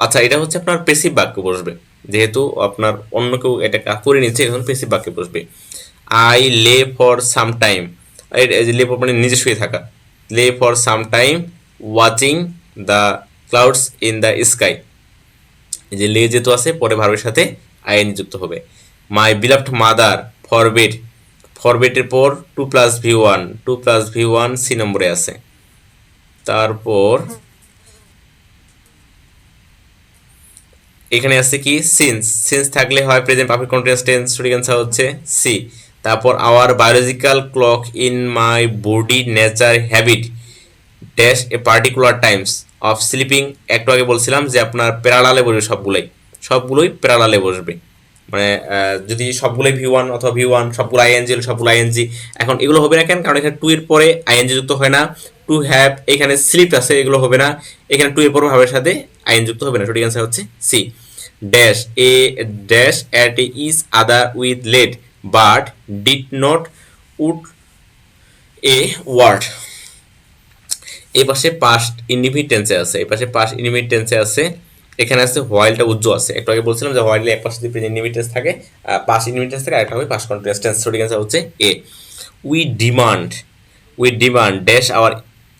আচ্ছা এটা হচ্ছে আপনার পেসিভ বাক্য বসবে, যেহেতু আপনার অন্য কেউ এটা করে নিচ্ছে, এখন পেসিভ বাক্যে বসবে। আই লে ফর সাম টাইম, লে ফর মানে নিজে শুয়ে থাকা, লে for some time watching the clouds in the sky, এই যে লে যেহেতু আছে পরে ভার্বের সাথে আইএন যুক্ত হবে। মাই বিলাভড মাদার ফরবিড, ফরবিডের পর 2+V1, 2+V1 সি নম্বরে আছে। তারপর এখানে আছে কি সিন্স থাকলে হয় প্রেজেন্ট পারফেক্ট কন্টিনিউয়াস টেন্স, সঠিক অ্যান্সার হচ্ছে সি। তারপর our biological clock in my body nature habit dash a particular times of sleeping, একটু আগে বলছিলাম যে আপনার প্যারালালে বসবে, সবগুলোই প্যারালালে বসবে, মানে যদি সবগুলোই V1 অথবা V1, সবগুলো আইএনজি, সবগুলো আইএনজি। এখন এগুলো হবে না কেন, কারণ এখানে টু এর পরে আইএনজি যুক্ত হয় না, টু হ্যাভ এখানে স্লিপ আছে, এগুলো হবে না। এখানে টু এর পর ভাবের সাথে আইএন যুক্ত হবে না, সঠিক অ্যান্সার হচ্ছে C. Dash a dash at is other with late but did not would a word, এই পাশে পাস্ট ইনডিফিনিট আছে, এই পাশে পাস্ট ইনডিফিনিট আছে। এখানে আছে হোয়াইলটা উজ্জ্বল আছে, একটু আগে বলছিলাম যে হোয়াইলে এক পাশে যদি প্রেজেন্ট ইনডিফিনিট থাকে, পাস্ট ইনডিফিনিট থাকে, আরেকটা হবে পাস্ট কন্টিনিউয়াস টেন্স, সঠিক অ্যান্সার হচ্ছে A. We demand, we demand dash our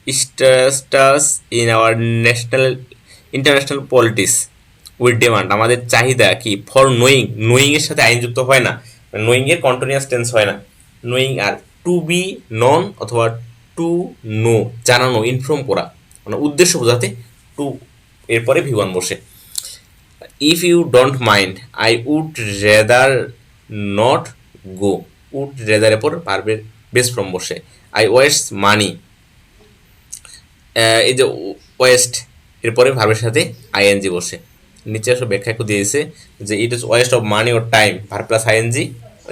status in our national international politics, we demand আমাদের চাহিদা কি, ফর নোয়িং, নোয়িং এর সাথে আইন যুক্ত হয় না, নোয়িং এর কন্টিনিউয়াস টেন্স হয় না, নোয়িং। আর টু বি নন অথবা টু নো জানানো, ইনফর্ম করা, মানে উদ্দেশ্য বোঝাতে টু এরপরে V1 বসে। If you don't mind I would rather not go, would রেদারের পর ভার্বের বেস ফর্ম বসে। আই ওয়েস্ট মানি, এই যে ওয়েস্ট এরপরে ভার্বের সাথে আইএনজি বসে। নিচে সব ব্যাখ্যা করে দিয়েছে যে it is waste of money or time, verb plus ING,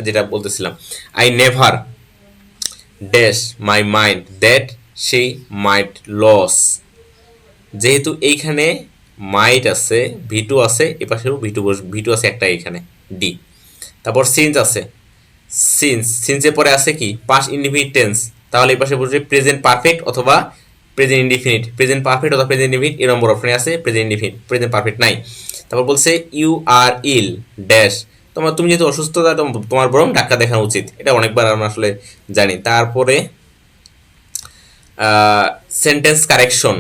যেটা বলতেছিলাম। I never dash my mind that she might lose, যেহেতু এইখানে মাইট আছে, V2 আছে, এপাশেও V2 আছে একটা এইখানে, ডি। তারপর সিন্স আছে, সিন্সের পরে আছে কি পাস্ট ইনডিফিনিট টেন্স, তাহলে এই পাশে বসবে প্রেজেন্ট পারফেক্ট অথবা প্রেজেন্ট ইনডিফিনিট, প্রেজেন্ট পারফেক্ট অথবা প্রেজেন্ট ইনডিফিনিট, এ নম্বর অপশনে আছে প্রেজেন্ট ইনডিফিনিট, প্রেজেন্ট পারফেক্ট নাই। তারপর বলছে ইউ আর ইল ড্যাশ, তুমি যেহেতু অসুস্থ তোমার বরং ডাক্তার দেখানো উচিত, এটা অনেকবার আমরা আসলে জানি। তারপরে সেন্টেন্স কারেকশন,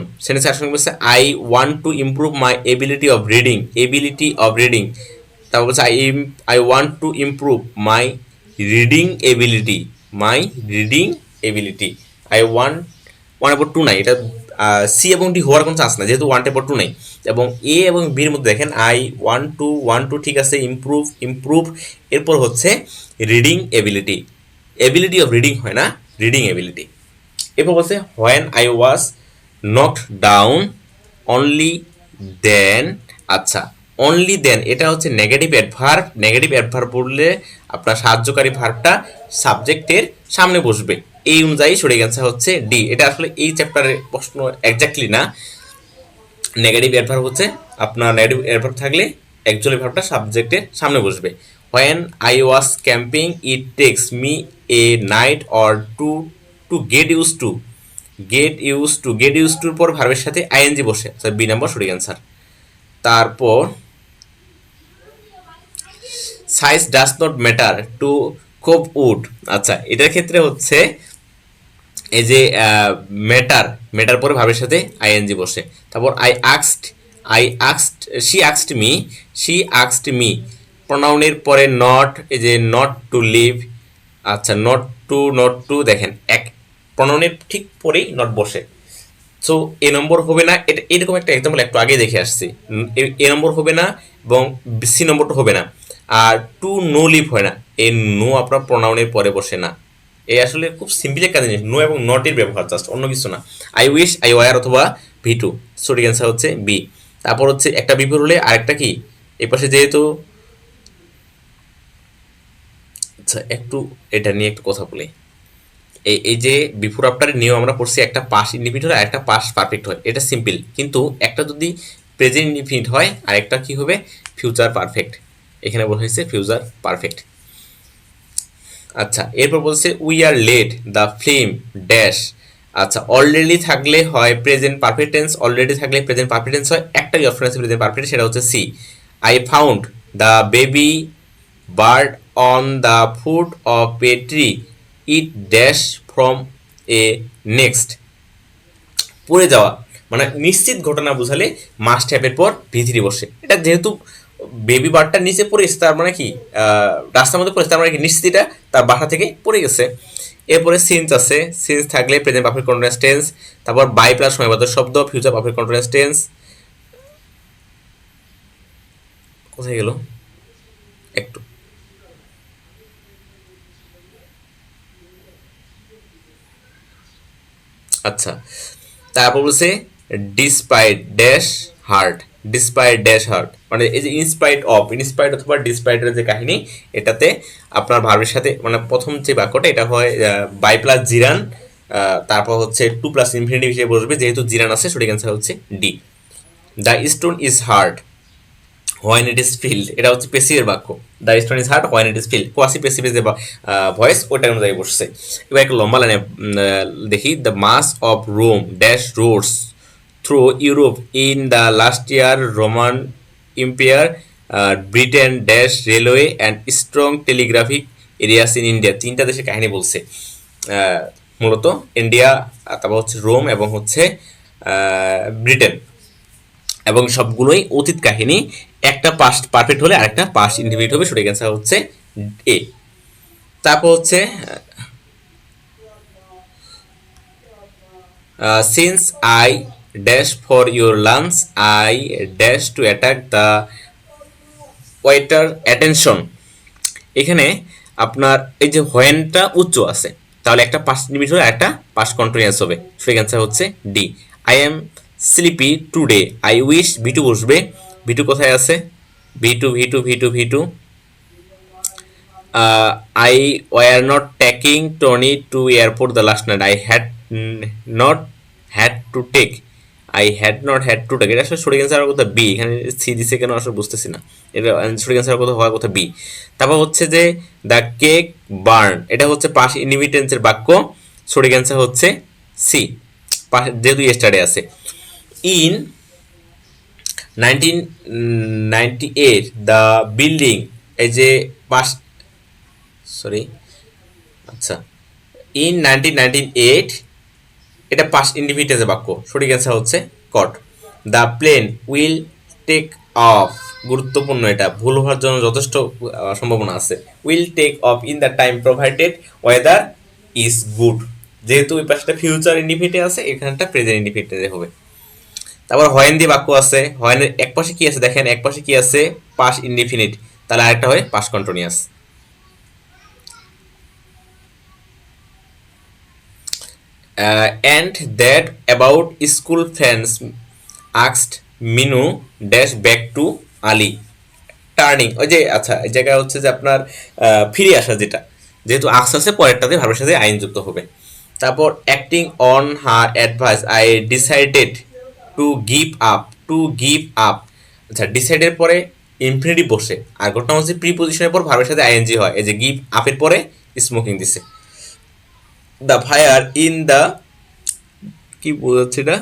বলছে I want to improve my ability of reading, ability of reading. তারপর বলছে I want to improve my reading ability, my reading ability. I one এর পর টু নাই, এটা সি এবং ডি হওয়ার কোনো চান্স নাই, যেহেতু ওয়ান এর পর টু নাই। এবং এ এবং বির মধ্যে দেখেন আই ওয়ান টু ঠিক আছে, ইমপ্রুভ এরপর হচ্ছে reading ability, ability of reading হয় না, রিডিং এবিলিটি। এরপর বলছে when I was knocked down only then, আচ্ছা অনলি দেন, এটা হচ্ছে নেগেটিভ অ্যাডভার্ব। নেগেটিভ অ্যাডভার্ব বললে আপনার সাহায্যকারী ভার্বটা সাবজেক্টের সামনে বসবে। এই অনুযায়ী সঠিক অ্যান্সার হচ্ছে ডি। এটা আসলে এই চ্যাপ্টারের প্রশ্ন এক্স্যাক্টলি না। নেগেটিভ অ্যাডভার্ব হচ্ছে আপনার নেগেটিভ অ্যাডভার্ব থাকলে অ্যাকচুয়ালি ভার্বটা সাবজেক্টের সামনে বসবে। When I was camping it takes me a night or to get use to. Get use টুর পর ভার্বের সাথে আইএনজি বসে, বি নাম্বার সঠিক অ্যান্সার। তারপর size does not matter to cope would. আচ্ছা, এটার ক্ষেত্রে হচ্ছে এই যে ম্যাটার, ম্যাটার পরে ভাবের সাথে আইএনজি বসে। তারপর আই আক্সড শি আক্সড মি প্রনাউনের পরে নট, এই যে নট টু লিভ। আচ্ছা, নট টু দেখেন এক প্রনাউনের ঠিক পরেই নট বসে। সো এ নম্বর হবে না। এটা এরকম একটা এক্সাম্পল একটু আগে দেখে আসছি। এ নম্বর হবে না এবং সি নম্বরটা হবে না। আর টু নো লিভ হয় না, এই নো আপনার প্রোনাউনের পরে বসে না। এই আসলে খুব সিম্পল একটা জিনিস, নো এবং নটের ব্যবহার, জাস্ট অন্য কিছু না। আই উইশ, আই ওয়ার অথবা ভি টু, সঠিক অ্যান্সার হচ্ছে বি। তারপর হচ্ছে একটা বিপরীত হলে আরেকটা কি, এই পাশে যেহেতু, আচ্ছা একটু এটা নিয়ে একটু কথা বলি। এই যে বিফোর আফটারের নিয়ম আমরা পড়ছি, একটা পাস ইনডিফিনিট হয় আর একটা পাস পারফেক্ট হয়, এটা সিম্পল। কিন্তু একটা যদি প্রেজেন্ট ইনডিফিনিট হয় আর একটা কি হবে, ফিউচার পারফেক্ট। এখানে বলা হয়েছে ফিউচার পারফেক্ট। আচ্ছা, এরপর বলছে we are late the film dash. আচ্ছা, অলরেডি থাকলে হয় প্রেজেন্ট পারফেক্ট টেন্স, অলরেডি থাকলে প্রেজেন্ট পারফেক্ট টেন্স হয়। একটাই অপশন আছে প্রেজেন্ট পারফেক্ট, সেটা হচ্ছে C. I found the baby bird on the foot of a tree, it dash from a next. পড়ে যাওয়া মানে নিশ্চিত ঘটনা বোঝালে মাস্ট হ্যাভের পর ভিথিরি বসে। এটা যেহেতু বেবি বার্ডটা নিচে পড়েছে, তার মানে কি রাস্তার মধ্যে পড়েছে, তার মানে কি নিশ্চিত এটা তার বাসা থেকে পড়ে গেছে। এরপরে সিন্স আছে, সিন্স থাকলে প্রেজেন্ট পারফেক্ট কন্টিনিউয়াস টেন্স। তারপর বাই প্লাস সময়বাদ শব্দ, ফিউচার পারফেক্ট কন্টিনিউয়াস টেন্স। কোথায় গেল একটু, আচ্ছা তারপর বলছে despite dash heart. Despite dash heart মানে এই যে ইনস্পাইট অথবা ডিসপাইটের যে কাহিনী, এটাতে আপনার ভার্বের সাথে মানে প্রথম যে বাক্যটা এটা হয় বাই প্লাস জিরান, তারপর হচ্ছে টু প্লাস ইনফিনিটিভ হিসেবে বসবে, যেহেতু জিরান আছে সঠিক অ্যান্সার হচ্ছে D. The stone is hard when it is filled, এটা হচ্ছে পেসিভের বাক্য। The stone is hard when it is filled, quasi পেসিভের যে ভয়েস ওইটা অনুযায়ী বসছে। এবার একটু লম্বা লাইনে দেখি। The mass of Rome dash roads through Europe in the last year, Roman empire, Britain dash railway and strong telegraphic areas in India. তিনটা দেশের কাহিনী বলছে মূলত, ইন্ডিয়া, তারপর হচ্ছে রোম এবং হচ্ছে ব্রিটেন, এবং সবগুলোই অতীত কাহিনী। একটা পাস্ট পারফেক্ট হলে আরেকটা পাস্ট ইন্ডিফিনিট হবে, সঠিক অ্যান্সার হচ্ছে এ। তারপর হচ্ছে since I dash for your lunch I dash to attack the waiter attention. এখানে আপনার এই যে হোয়েনটা উচ্চ আছে, তাহলে একটা পাস্ট ইন্ডিফিনিট হলে একটা পাস্ট কন্টিনিউয়াস হবে, সঠিক অ্যান্সার হচ্ছে D. I am sleepy today I wish, ভিটু বসবে। ভিটু কোথায় আছে, V2 I were not taking Tony to airport the last night. Not had to take. I had not had to take. এটা আসলে সঠিক অ্যান্সার হওয়ার কথা বি। এখানে সি দিছে কেন আসলে বুঝতেছি না। এটা সঠিক অ্যান্সার হওয়ার কথা বি। তারপর হচ্ছে যে দ্য কেক বার্ন, এটা হচ্ছে পাস ইনহিবিটেন্সের বাক্য, সঠিক অ্যান্সার হচ্ছে সি, যেহেতু ইয়েস্টারডে আছে। ইন 1998 দ্য বিল্ডিং, এই যে পাস, সরি, আচ্ছা, ইন 1998 এটা পাস্ট ইন্ডিফিনিটের বাক্য, সঠিক অ্যান্সার হচ্ছে caught. The plane will take off, গুরুত্বপূর্ণ, এটা ভুল হওয়ার জন্য যথেষ্ট সম্ভাবনা আছে। Will take off in the time provided weather is good, যেহেতু ওই পাশটা ফিউচার ইন্ডিফিনিটে আছে, এখানটা প্রেজেন্ট ইন্ডিফিনিটে হবে। তারপর হোয়েন দিয়ে বাক্য আছে, হোয়েনের এক পাশে কি আছে দেখেন, এক পাশে কি আছে পাস্ট ইন্ডিফিনিট, তাহলে আরেকটা হয় past continuous. And that about school friends asked Minu dash back to Ali. Turning ওই যে আচ্ছা এই জায়গায় হচ্ছে যে আপনার ফিরে আসা, যেটা যেহেতু আস্তে আস্তে পরেরটাতে ভার্বের সাথে আইন যুক্ত হবে। তারপর acting on her advice I decided to give up, to give up. আচ্ছা ডিসাইডের পরে ইনফিনিটিভ বসে, আর ঘটনা হচ্ছে প্রিপোজিশনের পর ভার্বের সাথে আইএনজি হয়। এই যে গিভ আপের পরে স্মোকিং দিছে। দ্য ফায়ার ইন দ্য, কি বোঝাচ্ছে এটা,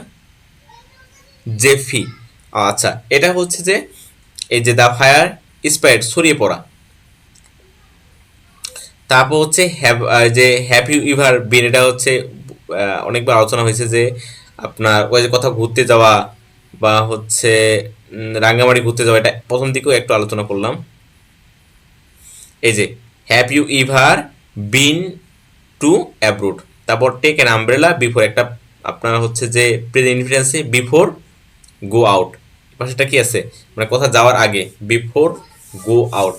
জেফি। আচ্ছা এটা হচ্ছে যে এই যে দ্য ফায়ার স্প্রেড ছড়িয়ে পড়া। তারপর হচ্ছে হ্যাভ, যে হ্যাভ ইউ ইভার বিন, এটা হচ্ছে অনেকবার আলোচনা হয়েছে যে আপনার ওই যে কোথাও ঘুরতে যাওয়া বা হচ্ছে রাঙ্গামাটি ঘুরতে যাওয়া, এটা প্রথম দিকেও একটু আলোচনা করলাম। এই যে have you ever been to abroad. তারপর টেক অ্যান আমব্রেলা বিফোর, একটা আপনার হচ্ছে যে প্রেজেন্ট ইনফিনিটেন্সে বিফোর গো আউট, পাশেটা কি আছে মানে কোথাও যাওয়ার আগে, before go out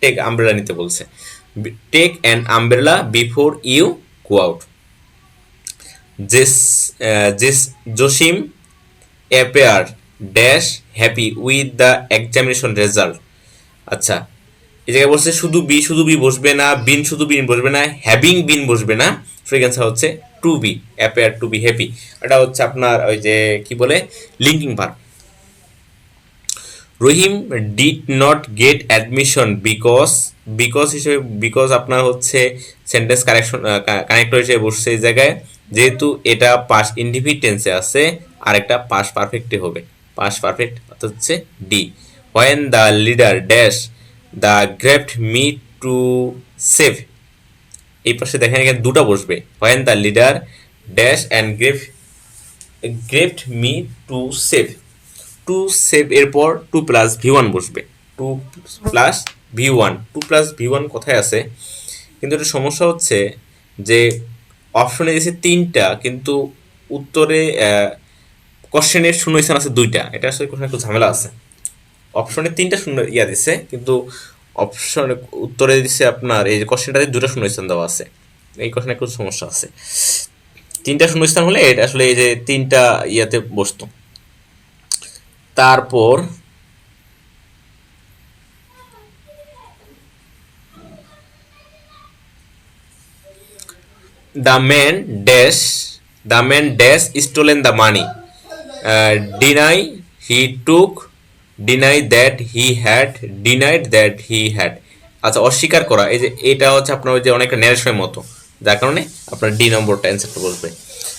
take umbrella নিতে বলছে। Take an umbrella before you go out. জেস জেস Jasim appear dash happy with the examination result. আচ্ছা এই জায়গায় বলছে শুধু বি, শুধু বি বসবে না, বিন শুধু বিন বসবে না, হ্যাভিং বিন বসবে না, ফ্রিকোয়েন্সি হচ্ছে to be, appear to be happy. এটা হচ্ছে আপনার ওই যে কি বলে linking verb. Rahim did not get admission because, because হিসেবে বিকজ আপনার হচ্ছে সেন্টেন্স কারেকশন কানেক্টর হিসেবে বসছে এই জায়গায়, যেহেতু এটা পাস ইন্ডিফিনিট টেন্সে আছে আর একটা পাস পারফেক্টে হবে, পাস পারফেক্ট অর্থাৎ হচ্ছে ডি। When the leader dash the grabbed me to save, এই পাশে দেখেন এখানে দুটো বসবে, when the leader dash and grabbed me to save. To save এরপর টু প্লাস ভি ওয়ান বসবে, to plus V one, to plus V one কোথায় আছে, কিন্তু একটা সমস্যা হচ্ছে যে অপশনে দিয়েছে তিনটা কিন্তু উত্তরে কোশ্চেনের শূন্যস্থান আছে দুইটা, এটা আসলে কোথাও একটু ঝামেলা আছে। অপশনে তিনটা শূন্য ইয়া দিছে কিন্তু অপশন উত্তরে দিচ্ছে আপনার এই যে কোশ্চেনটাতে দুটো শূন্যস্থান দেওয়া আছে, এই কোশ্চেনে একটু সমস্যা আছে। তিনটা শূন্যস্থান হলে এটা আসলে এই যে তিনটা ইয়াতে বসতো। তারপর the man dash, the man dash stolen the money, deny he took, deny that he had, denied that he had। আচ্ছা অস্বীকার করা, এই যে এটা হচ্ছে আপনার ওই যে অনেকটা ন্যারেশনের মতো, যার কারণে আপনার ডি নম্বরটা অ্যান্সারটা বসবে।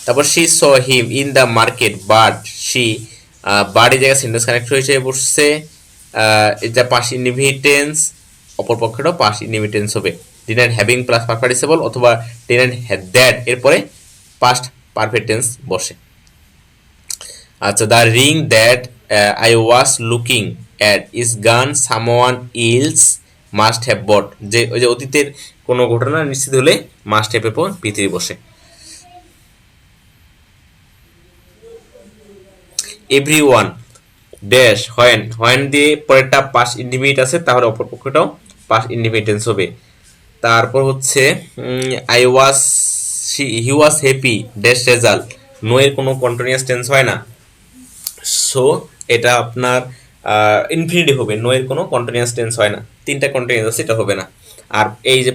তারপর she saw him in the market but she, but এই জায়গায় সেন্টেন্স কানেক্ট হিসেবে বসছে, এটা পাস ইনভিটেন্স, অপর পক্ষেরও পাস ইনভিটেন্স হবে। Denied having plus perfect participle অথবা ডিনাইড দ্যাট এরপরে পাস্ট পারফেক্ট টেন্স বসে। আচ্ছা the ring that I was looking at is gone someone else must have bought, যে ওই যে অতীতের কোনো ঘটনা নিশ্চিত হলে মাস্ট হ্যাভের পর পৃথিবী বসে। Every one dash when, when দিয়ে পরেরটা পাস ইন্ডিফিনিট আছে তাহলে অপরপক্ষটাও পাস ইন্ডিফিনিটেন্স হবে। তারপর হচ্ছে I was, he was happy dash result, no এর কোনো কন্টিনিউয়াস টেন্স হয় না, সো এটা আপনার ইনফিনিটিভ হবে, নো এর কোনো কন্টিনিউয়াস টেন্স হয় না, তিনটা কন্টিনিউয়াস এটা হবে না। আর এই যে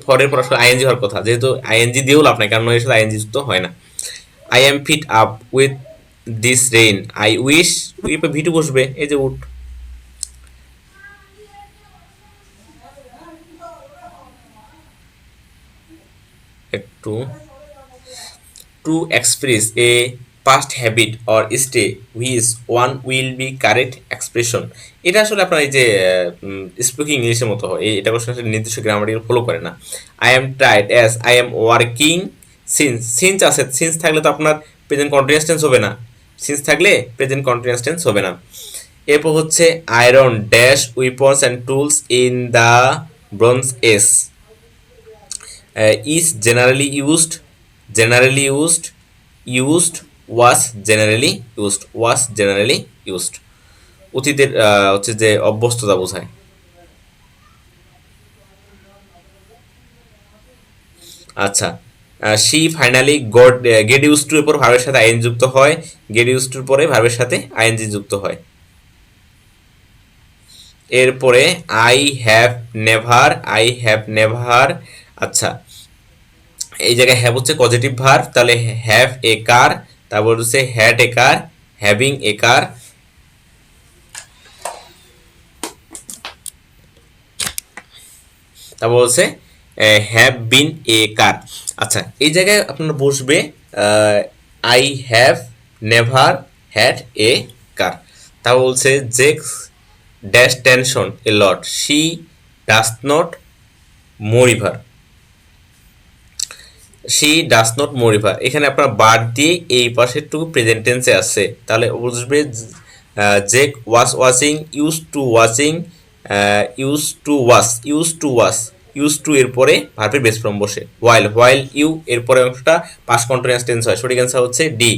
ফরের পর আসলে আইএনজি হওয়ার কথা, যেহেতু আইএনজি দিয়েও লাভ নাই কারণ এর সাথে আইএনজি যুক্ত হয় না। I am fit up with this rain, I wish ভিটু বসবে, এই যে উড। একটু to express a past habit or state which one will be correct expression, এটা আসলে আপনার এই যে স্পিকিং ইংলিশের মতো হয়, এটা আসলে নির্দিষ্ট গ্রামাটিক্যাল ফলো করে না। I M tried as I am working since, since আছে, সিন্স থাকলে তো আপনার প্রেজেন্ট কন্টিনিউয়াস টেন্স হবে না, সিন্স থাকলে প্রেজেন্ট কন্টিনিউয়াস টেন্স হবে না। এরপর হচ্ছে iron dash weapons and tools in the bronze age, is generally used, generally used, used, was generally used, was generally used, অতীতের হচ্ছে যে অভ্যস্ততা বোঝায়। আচ্ছা she finally got, get use to এর পর ভার্বের সাথে আইএন যুক্ত হয়, গেট ইউজ টুর পরে ভার্বের সাথে আইএনজি যুক্ত হয়। এরপরে আই হ্যাভ নেভার। আচ্ছা, এই জায়গায় হ্যাভ হচ্ছে পজিটিভ ভার্ব, তাহলে হ্যাভ এ কার, তারপর হচ্ছে had a car, having a car, তারপর হচ্ছে হ্যাভ বিন এ কার। আচ্ছা, এই জায়গায় আপনার বসবে I have never had a car. তারপর বলছে Jake's dash tension a lot, she does not moreover, she does not moreover. এখানে আপনার বাদ দিয়ে এই পাশেরটুকু প্রেজেন্ট টেন্সে আসছে, তাহলে বুঝবে Jake was watching, use to watching, use to এর পরে ভার্বের বেস ফর্ম বসে। হোয়াইল ইউ এর পরে অংশটা পাস্ট কন্টিনিউয়াস টেন্স হয়, সঠিক অ্যান্সার হচ্ছে D.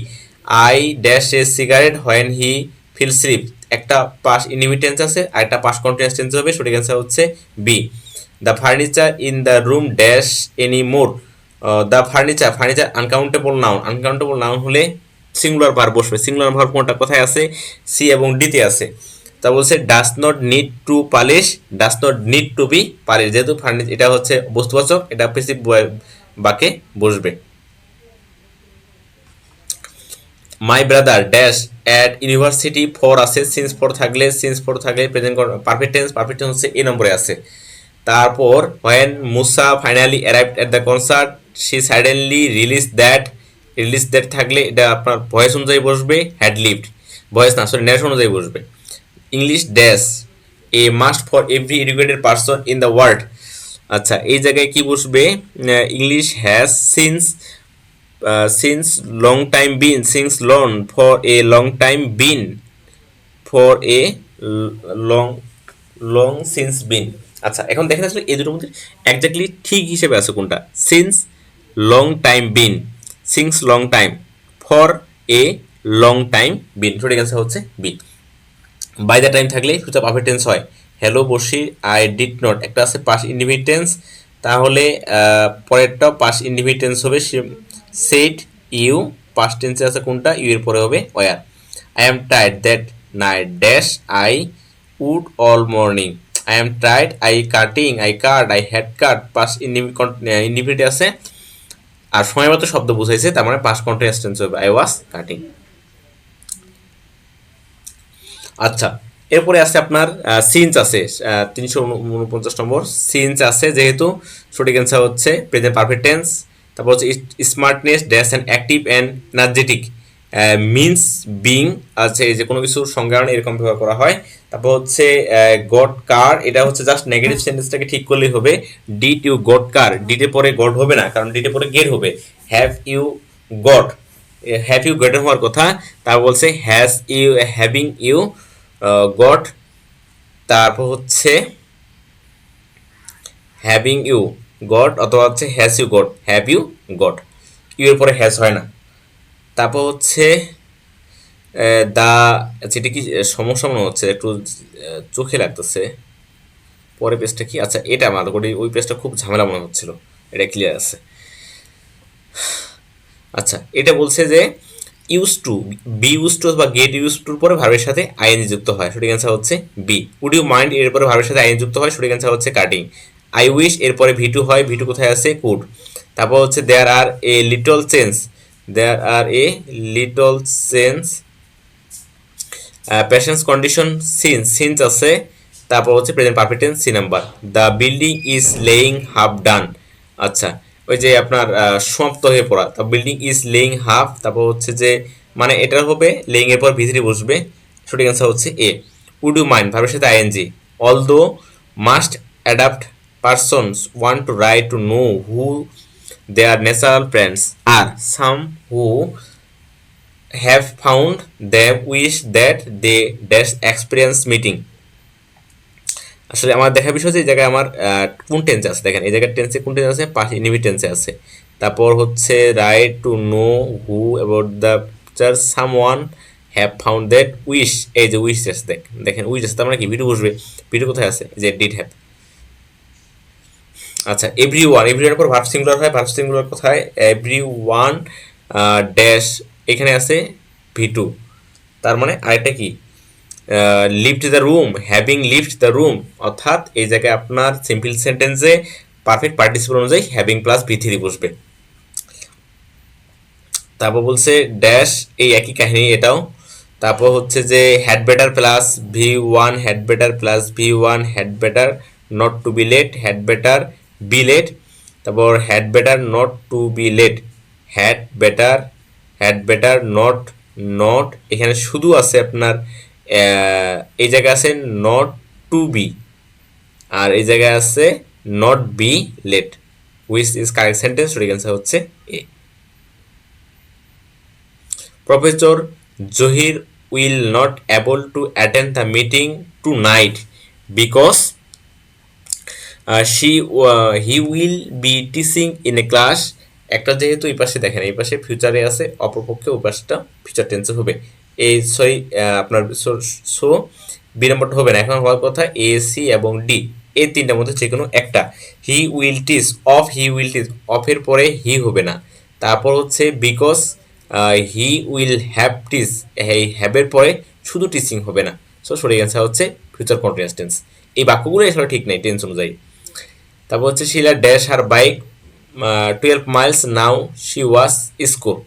I dash a cigarette when he feel sleep, একটা পাস্ট ইনহিবিটেন্স আছে আর একটা পাস্ট কন্টিনিউয়াস টেন্স হবে, সঠিক অ্যান্সার হচ্ছে B. The furniture in the room dash any more, the furniture uncountable noun হলে সিঙ্গুলার ভার্ব বসবে। সিঙ্গুলার ভার্ব কোনটা কোথায় আছে? সি এবং ডিতে আছে। তা বলছে does not need to polish, does not need to be polish, যেহেতু ফার্নিচার এটা হচ্ছে বস্তুবাচক, এটা প্যাসিভ বাক্যে বসবে। My brother dash at university, for আছে, সিন্স ফর থাকলে প্রেজেন্ট পারফেক্ট টেন্স হচ্ছে এ নম্বরে আছে। তারপর when Musa finally arrived at the concert, she suddenly realise that থাকলে এটা আপনার ভয়েস অনুযায়ী বসবে, হ্যাড লিভড, ভয়েস না সরি ন্যারেশন অনুযায়ী বসবে। English dash a must for every educated person in the world. আচ্ছা, এই জায়গায় কি বসবে? English has since long time been, since long for a long time been, for a long long since been. আচ্ছা, এখন দেখেন আসলে এই দুটোর মধ্যে একজাক্টলি ঠিক হিসেবে আছে কোনটা। Since long time been, since long time, for a long time been, সঠিক অ্যান্সার হচ্ছে বি। বাই দ্য টাইম থাকলে ফিউচার পারফেক্ট টেন্স হয়। হ্যালো বসি, আই ডিড নট, একটা আছে পাস্ট ইনডিফিনিট টেন্স, তাহলে পরেরটাও পাস্ট ইনডিফিনিট টেন্স হবে। সেড ইউ, পাস্ট টেন্সে আছে কোনটা? ইউ এর পরে হবে were. I am tired that night dash I would all morning, I am tired, I cut, I had cut, past indefinite আছে আর সময় মতো শব্দ বুঝাইছে, তার মানে পাস্ট কন্টিনিউয়াস টেন্স হবে আই ওয়াজ কাটিং। আচ্ছা, এরপরে আছে আপনার সিন্স আছে 349 নম্বর, সিন্স আছে যেহেতু সঠিক অ্যান্সার হচ্ছে প্রেজেন্ট পারফেক্ট টেন্স। তারপর হচ্ছে smartness dash and active and energetic, means being আছে, এই যে কোনো কিছুর সংজ্ঞায়ন এরকম ব্যবহার করা হয়। তারপর হচ্ছে গট কার, এটা হচ্ছে জাস্ট নেগেটিভ সেন্টেন্সটাকে ঠিক করলেই হবে। ডিড ইউ গট কার, ডিডে পরে গট হবে না, কারণ ডিডে পরে গেট হবে। Have you got, have you gotten হওয়ার কথা, তারপর বলছে হ্যাভিং ইউ গট, তারপর হচ্ছে হ্যাভিং ইউ গট অথবা হচ্ছে has you got, have you got, you এর পরে হ্যাজ হয় না। তারপর হচ্ছে দা, যেটা কি সমস্যা মনে হচ্ছে একটু চোখে লাগতেছে। পরে পেজটা কি? আচ্ছা, এটা আমার ওই পেজটা খুব ঝামেলা মনে হচ্ছিল, এটা ক্লিয়ার আছে। আচ্ছা, এটা বলছে যে use to, be use to বা গেট ইউজ টুর পরে ভার্বের সাথে আইএনজি যুক্ত হয়, সঠিক অ্যান্সার হচ্ছে বি। উড ইউ মাইন্ড এর পরে ভার্বের সাথে আইএনজি যুক্ত হয়, সঠিক অ্যান্সার হচ্ছে কাটিং। আই উইশ এর পরে ভি টু হয়, ভি টু কোথায় আছে? কুড। তারপর হচ্ছে there are a little change, there are a little change, present condition since আছে, তারপর হচ্ছে present perfect tense C number. The building is laying half done, আচ্ছা ওই যে আপনার সমাপ্ত হয়ে পড়া, তা বিল্ডিং ইজ লেইং হাফ, তারপর হচ্ছে যে মানে এটা হবে লেইং এর পর ভিতরে বসবে, সঠিক অ্যান্সার হচ্ছে এ। উড ইউ মাইন্ড ভার্বের সাথে ING. Although must adapt persons want to write to know who their natural friends are some who have found them wish that they dash experience meeting। আসলে আমার দেখার বিষয় যে এই জায়গায় আমার কোন টেন্সে আছে, দেখেন এই জায়গায় টেন্সে কোন টেন্সে আছে? পাস্ট ইনডিফিনিট টেন্সে আছে। তারপর হচ্ছে right to know who about the picture someone have found that wish, এই যে উইশ আছে, দেখেন উইশ আছে, তার মানে কি ভিডিও বসবে, ভিডিও কোথায় আছে? যে ডিড হ্যাভ। আচ্ছা, এভরিওয়ান পর ভার্ব সিঙ্গুলার হয়, ভার্ব সিঙ্গুলার কোথায়? এভরিওয়ান ড্যাশ এখানে আছে ভি টু, তার মানে আরেকটা কি lift the room, having lift the room, অর্থাৎ এই জায়গায় আপনার সিম্পল সেন্টেন্সে পারফেক্ট পার্টিসিপল অনুযায়ী হ্যাভিং প্লাস ভি থ্রি বসবে। তারপর বলছে ড্যাশ, এই একই কাহিনী এটাও। তারপর হচ্ছে যে had better plus V one, had better plus V one, had better not to be late, had better be late. তারপর had better not to be late, had better, had better not, not এখানে শুধু আছে আপনার এই জায়গায় আছে not to B, আর এই জায়গায় আছে not be late, which is correct sentence, সঠিক অ্যান্সার হচ্ছে A. Professor Zahir will not able to attend the meeting tonight because he will be teaching in a class। একটা যেহেতু এই পাশে দেখেন, এই পাশে ফিউচারে আছে, অপরপক্ষে ওই পাশটা ফিউচার টেন্সে হবে। এই সরি আপনার সো বি নম্বরটা হবে না, এখন হওয়ার কথা এ সি এবং ডি, এই তিনটার মধ্যে যে কোনো একটা। He will teach of, he will teach অফের পরে হি হবে না। তারপর হচ্ছে because he will have teach, এই হ্যাভের পরে শুধু টিচিং হবে না। সো সঠিক অ্যান্সার হচ্ছে ফিউচার কন্টিনিউয়াস টেন্স। এই বাক্যগুলো আসলে ঠিক নেই টেন্স অনুযায়ী। তারপর হচ্ছে Sheila dash her bike 12 miles now she was school.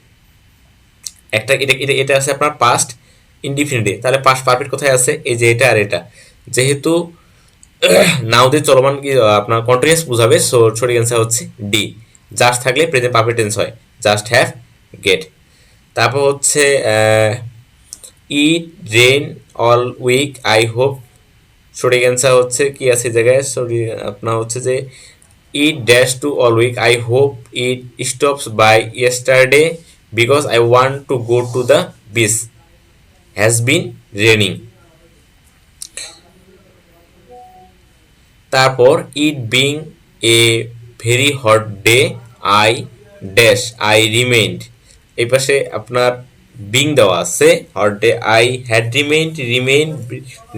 একটা এটা এটা এটা আছে আপনার পাস্ট ইনডিফিনিটে, তাহলে পাস্ট পারফেক্ট কোথায় আছে, এই যে এটা আর এটা, যেহেতু নাও দিয়ে চলমান কি আপনার কন্টিনিউয়াস বোঝাবে, সো সঠিক অ্যান্সার হচ্ছে ডি। জাস্ট থাকলে প্রেজেন্ট পারফেক্ট টেন্স হয়, জাস্ট হ্যাভ, গেট। তারপর হচ্ছে it rain all week I hope, সঠিক অ্যান্সার হচ্ছে কি আছে জায়গায়, সরি আপনার হচ্ছে যে it dash to all week I hope it stops by yesterday because I want to go to the beach has been raining. তারপর it being a very hot day I dash I remained, এই পাশে আপনার being দেওয়া আছে, hot day I had remained,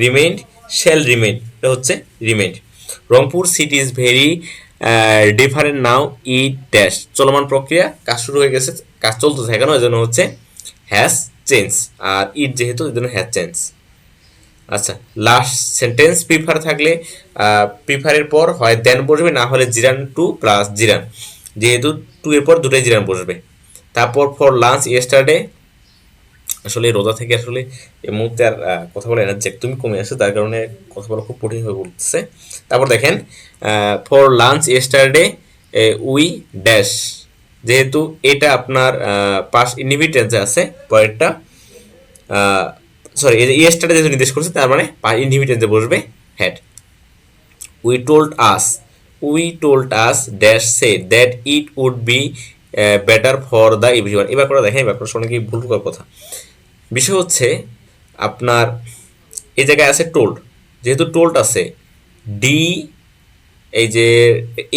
remained shall remained, এটা হচ্ছে remained. Rangpur city is very different now it dash, চলমান প্রক্রিয়া, কাজ শুরু হয়ে গেছে, কাজ চলতেছে এখনো, এই জন্য হচ্ছে হ্যাজ চেঞ্জ, আর ইট যেহেতু এই জন্য হ্যাজ চেঞ্জ। আচ্ছা, লাস্ট সেন্টেন্স প্রিফার থাকলে প্রিফারের পর হয় দেন বসবে, না হলে জিরান টু প্লাস জিরান, যেহেতু টু এর পর দুটোই জিরান বসবে। তারপর ফর লাঞ্চ ইয়েস্টারডে, আসলে রোজা থেকে আসলে এই মুহূর্তে আর কথা বলে এনার্জি একদমই কমে আসে, তার কারণে কথা বলা খুব কঠিন হয়ে পড়তেছে। তারপর দেখেন for lunch yesterday we dash, যেহেতু এটা আপনার পাস্ট ইনডিফিনিটে আছে, পরেরটা সরি ইয়েস্টারডে যেহেতু নির্দেশ করছে, তার মানে ইনডিফিনিটে বসবে had. We told us, we told us dash say that it would be better for the everyone. এবার করে দেখেন, এবার করে অনেকেই ভুল করার কথা। বিষয় হচ্ছে আপনার এই জায়গায় আছে টোল্ড, যেহেতু টোল্ড আছে ডি, এই যে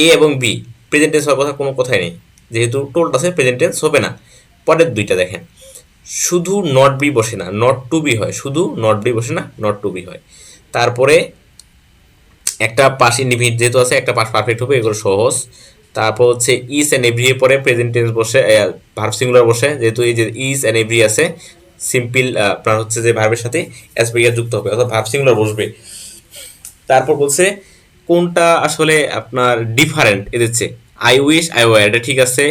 এ এবং বি প্রেজেন্ট টেন্স হওয়ার কথা কোনো কথাই নেই, যেহেতু টোল্ড আছে প্রেজেন্ট টেন্স হবে না। পরের দুইটা দেখেন, শুধু নট বি বসে না, নট টু বি হয়, শুধু নট বি বসে না, নট টু বি হয়। তারপরে একটা পাস ইনডিফিনিট যেহেতু আছে, একটা পাস পারফেক্ট হবে, এগুলো সহজ। তারপর হচ্ছে ইস অ্যান্ড এভরি এর পরে প্রেজেন্ট টেন্স বসে, ভার্ব সিঙ্গুলার বসে, যেহেতু এই যে ইস অ্যান্ড এভরি আছে, সিম্পল আপনার হচ্ছে যে ভার্বের সাথে অ্যাজ পেয়ার যুক্ত হবে, অর্থাৎ ভার্ব সিঙ্গুলার বসবে। তারপর বলছে কোনটা আসলে আপনার ডিফারেন্ট এদের চেয়ে, আই উইশ আই ওয়ার, এটা ঠিক আছে,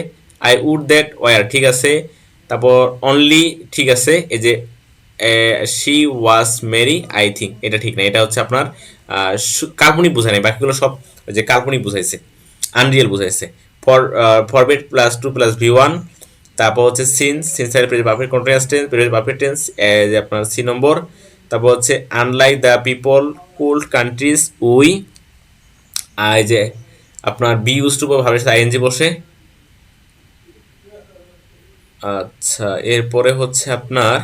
আই উড দ্যাট ওয়ার ঠিক আছে, তারপর অনলি ঠিক আছে, এই যে she was marry I think, এটা ঠিক না, এটা হচ্ছে আপনার কাল্পনিক বোঝায় নাই, বাকিগুলো সব যে কাল্পনিক বুঝাইছে, আনরিয়েল বুঝাইছে। Forbid plus to plus V one. তারপর হচ্ছে সিন্স, সিন্সের perfect continuous tense, perfect tense যে আপনার সি নম্বর। তারপর হচ্ছে unlike the people cold countries we, আর এই যে আপনার বি ইউজ টু ভাবের সাথে আইএনজি বসে। আচ্ছা, এরপরে হচ্ছে আপনার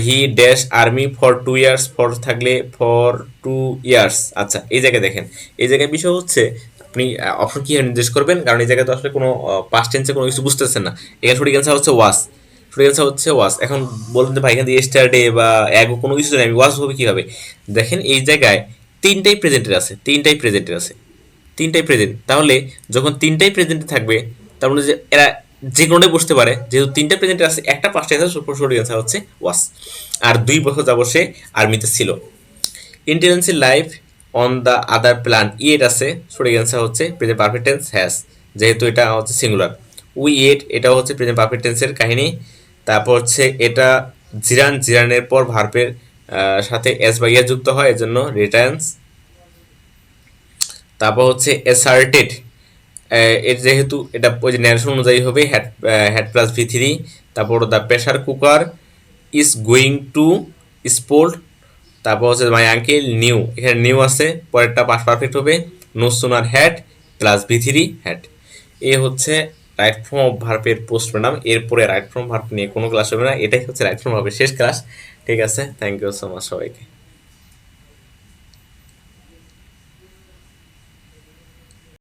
he dash army for 2 years, for থাকলে ফর 2 ইয়ার্স। আচ্ছা, এই জায়গায় দেখেন, এই জায়গায় বিষয় হচ্ছে আপনি অপশন কি নির্দেশ করবেন, কারণ এই জায়গায় তো আসলে কোনো পাস্ট টেন্সে কোনো কিছু বুঝতেছেন না। এখানে সঠিক অ্যান্সার হচ্ছে ওয়াস, সঠিক অ্যান্সার হচ্ছে ওয়াস। এখন বলুন যে ভাই এখান থেকে ইয়েস্টারডে বা এগো কোনো কিছু নেই, আমি ওয়াস হবে কীভাবে? দেখেন এই জায়গায় তিনটাই প্রেজেন্টের আছে, তিনটাই প্রেজেন্টের আছে, তিনটাই প্রেজেন্ট। তাহলে যখন তিনটাই প্রেজেন্টে থাকবে, তার মানে যে এরা যে কোনোটাই বসতে পারে, যেহেতু তিনটা প্রেজেন্টে আছে, একটা পাস্টে আছে, সঠিক অ্যান্সার হচ্ছে ওয়াস। আর 2 বছর যাব সে আর্মিতে ছিল। Intensive life on the other plan yet আছে, সঠিক অ্যান্সার হচ্ছে প্রেজেন্ট পারফেক্ট টেন্স হ্যাজ, যেহেতু এটা হচ্ছে সিঙ্গুলার। উই এট, এটাও হচ্ছে প্রেজেন্ট পারফেক্ট টেন্সের কাহিনী। তারপর হচ্ছে এটা জিরান, জিরানের পর ভার্বের সাথে এস বা ইয়া যুক্ত হয়, এজন্য রিটার্নস। তারপর হচ্ছে অ্যাসার্টেড, এর যেহেতু এটা ওই যে ন্যারেশন অনুযায়ী হবে হ্যাড, হ্যাড প্লাস ভি3। তারপর the pressure cooker is going to spoiled. তারপর হচ্ছে মাই আঙ্কেল নিউ, এখানে নিউ আছে, পরেরটা পাস পারফেক্ট হবে নো সুনার হ্যাড প্লাস ভি3 হ্যাড। এ হচ্ছে রাইট ফর্ম অফ ভার্বের পোস্ট প্রোনাউন। এরপরে রাইট ফর্ম ভার্ব নিয়ে কোনো ক্লাস হবে না, এটাই হচ্ছে রাইট ফর্ম ভার্বের শেষ ক্লাস। ঠিক আছে, থ্যাংক ইউ সো মাচ সবাইকে।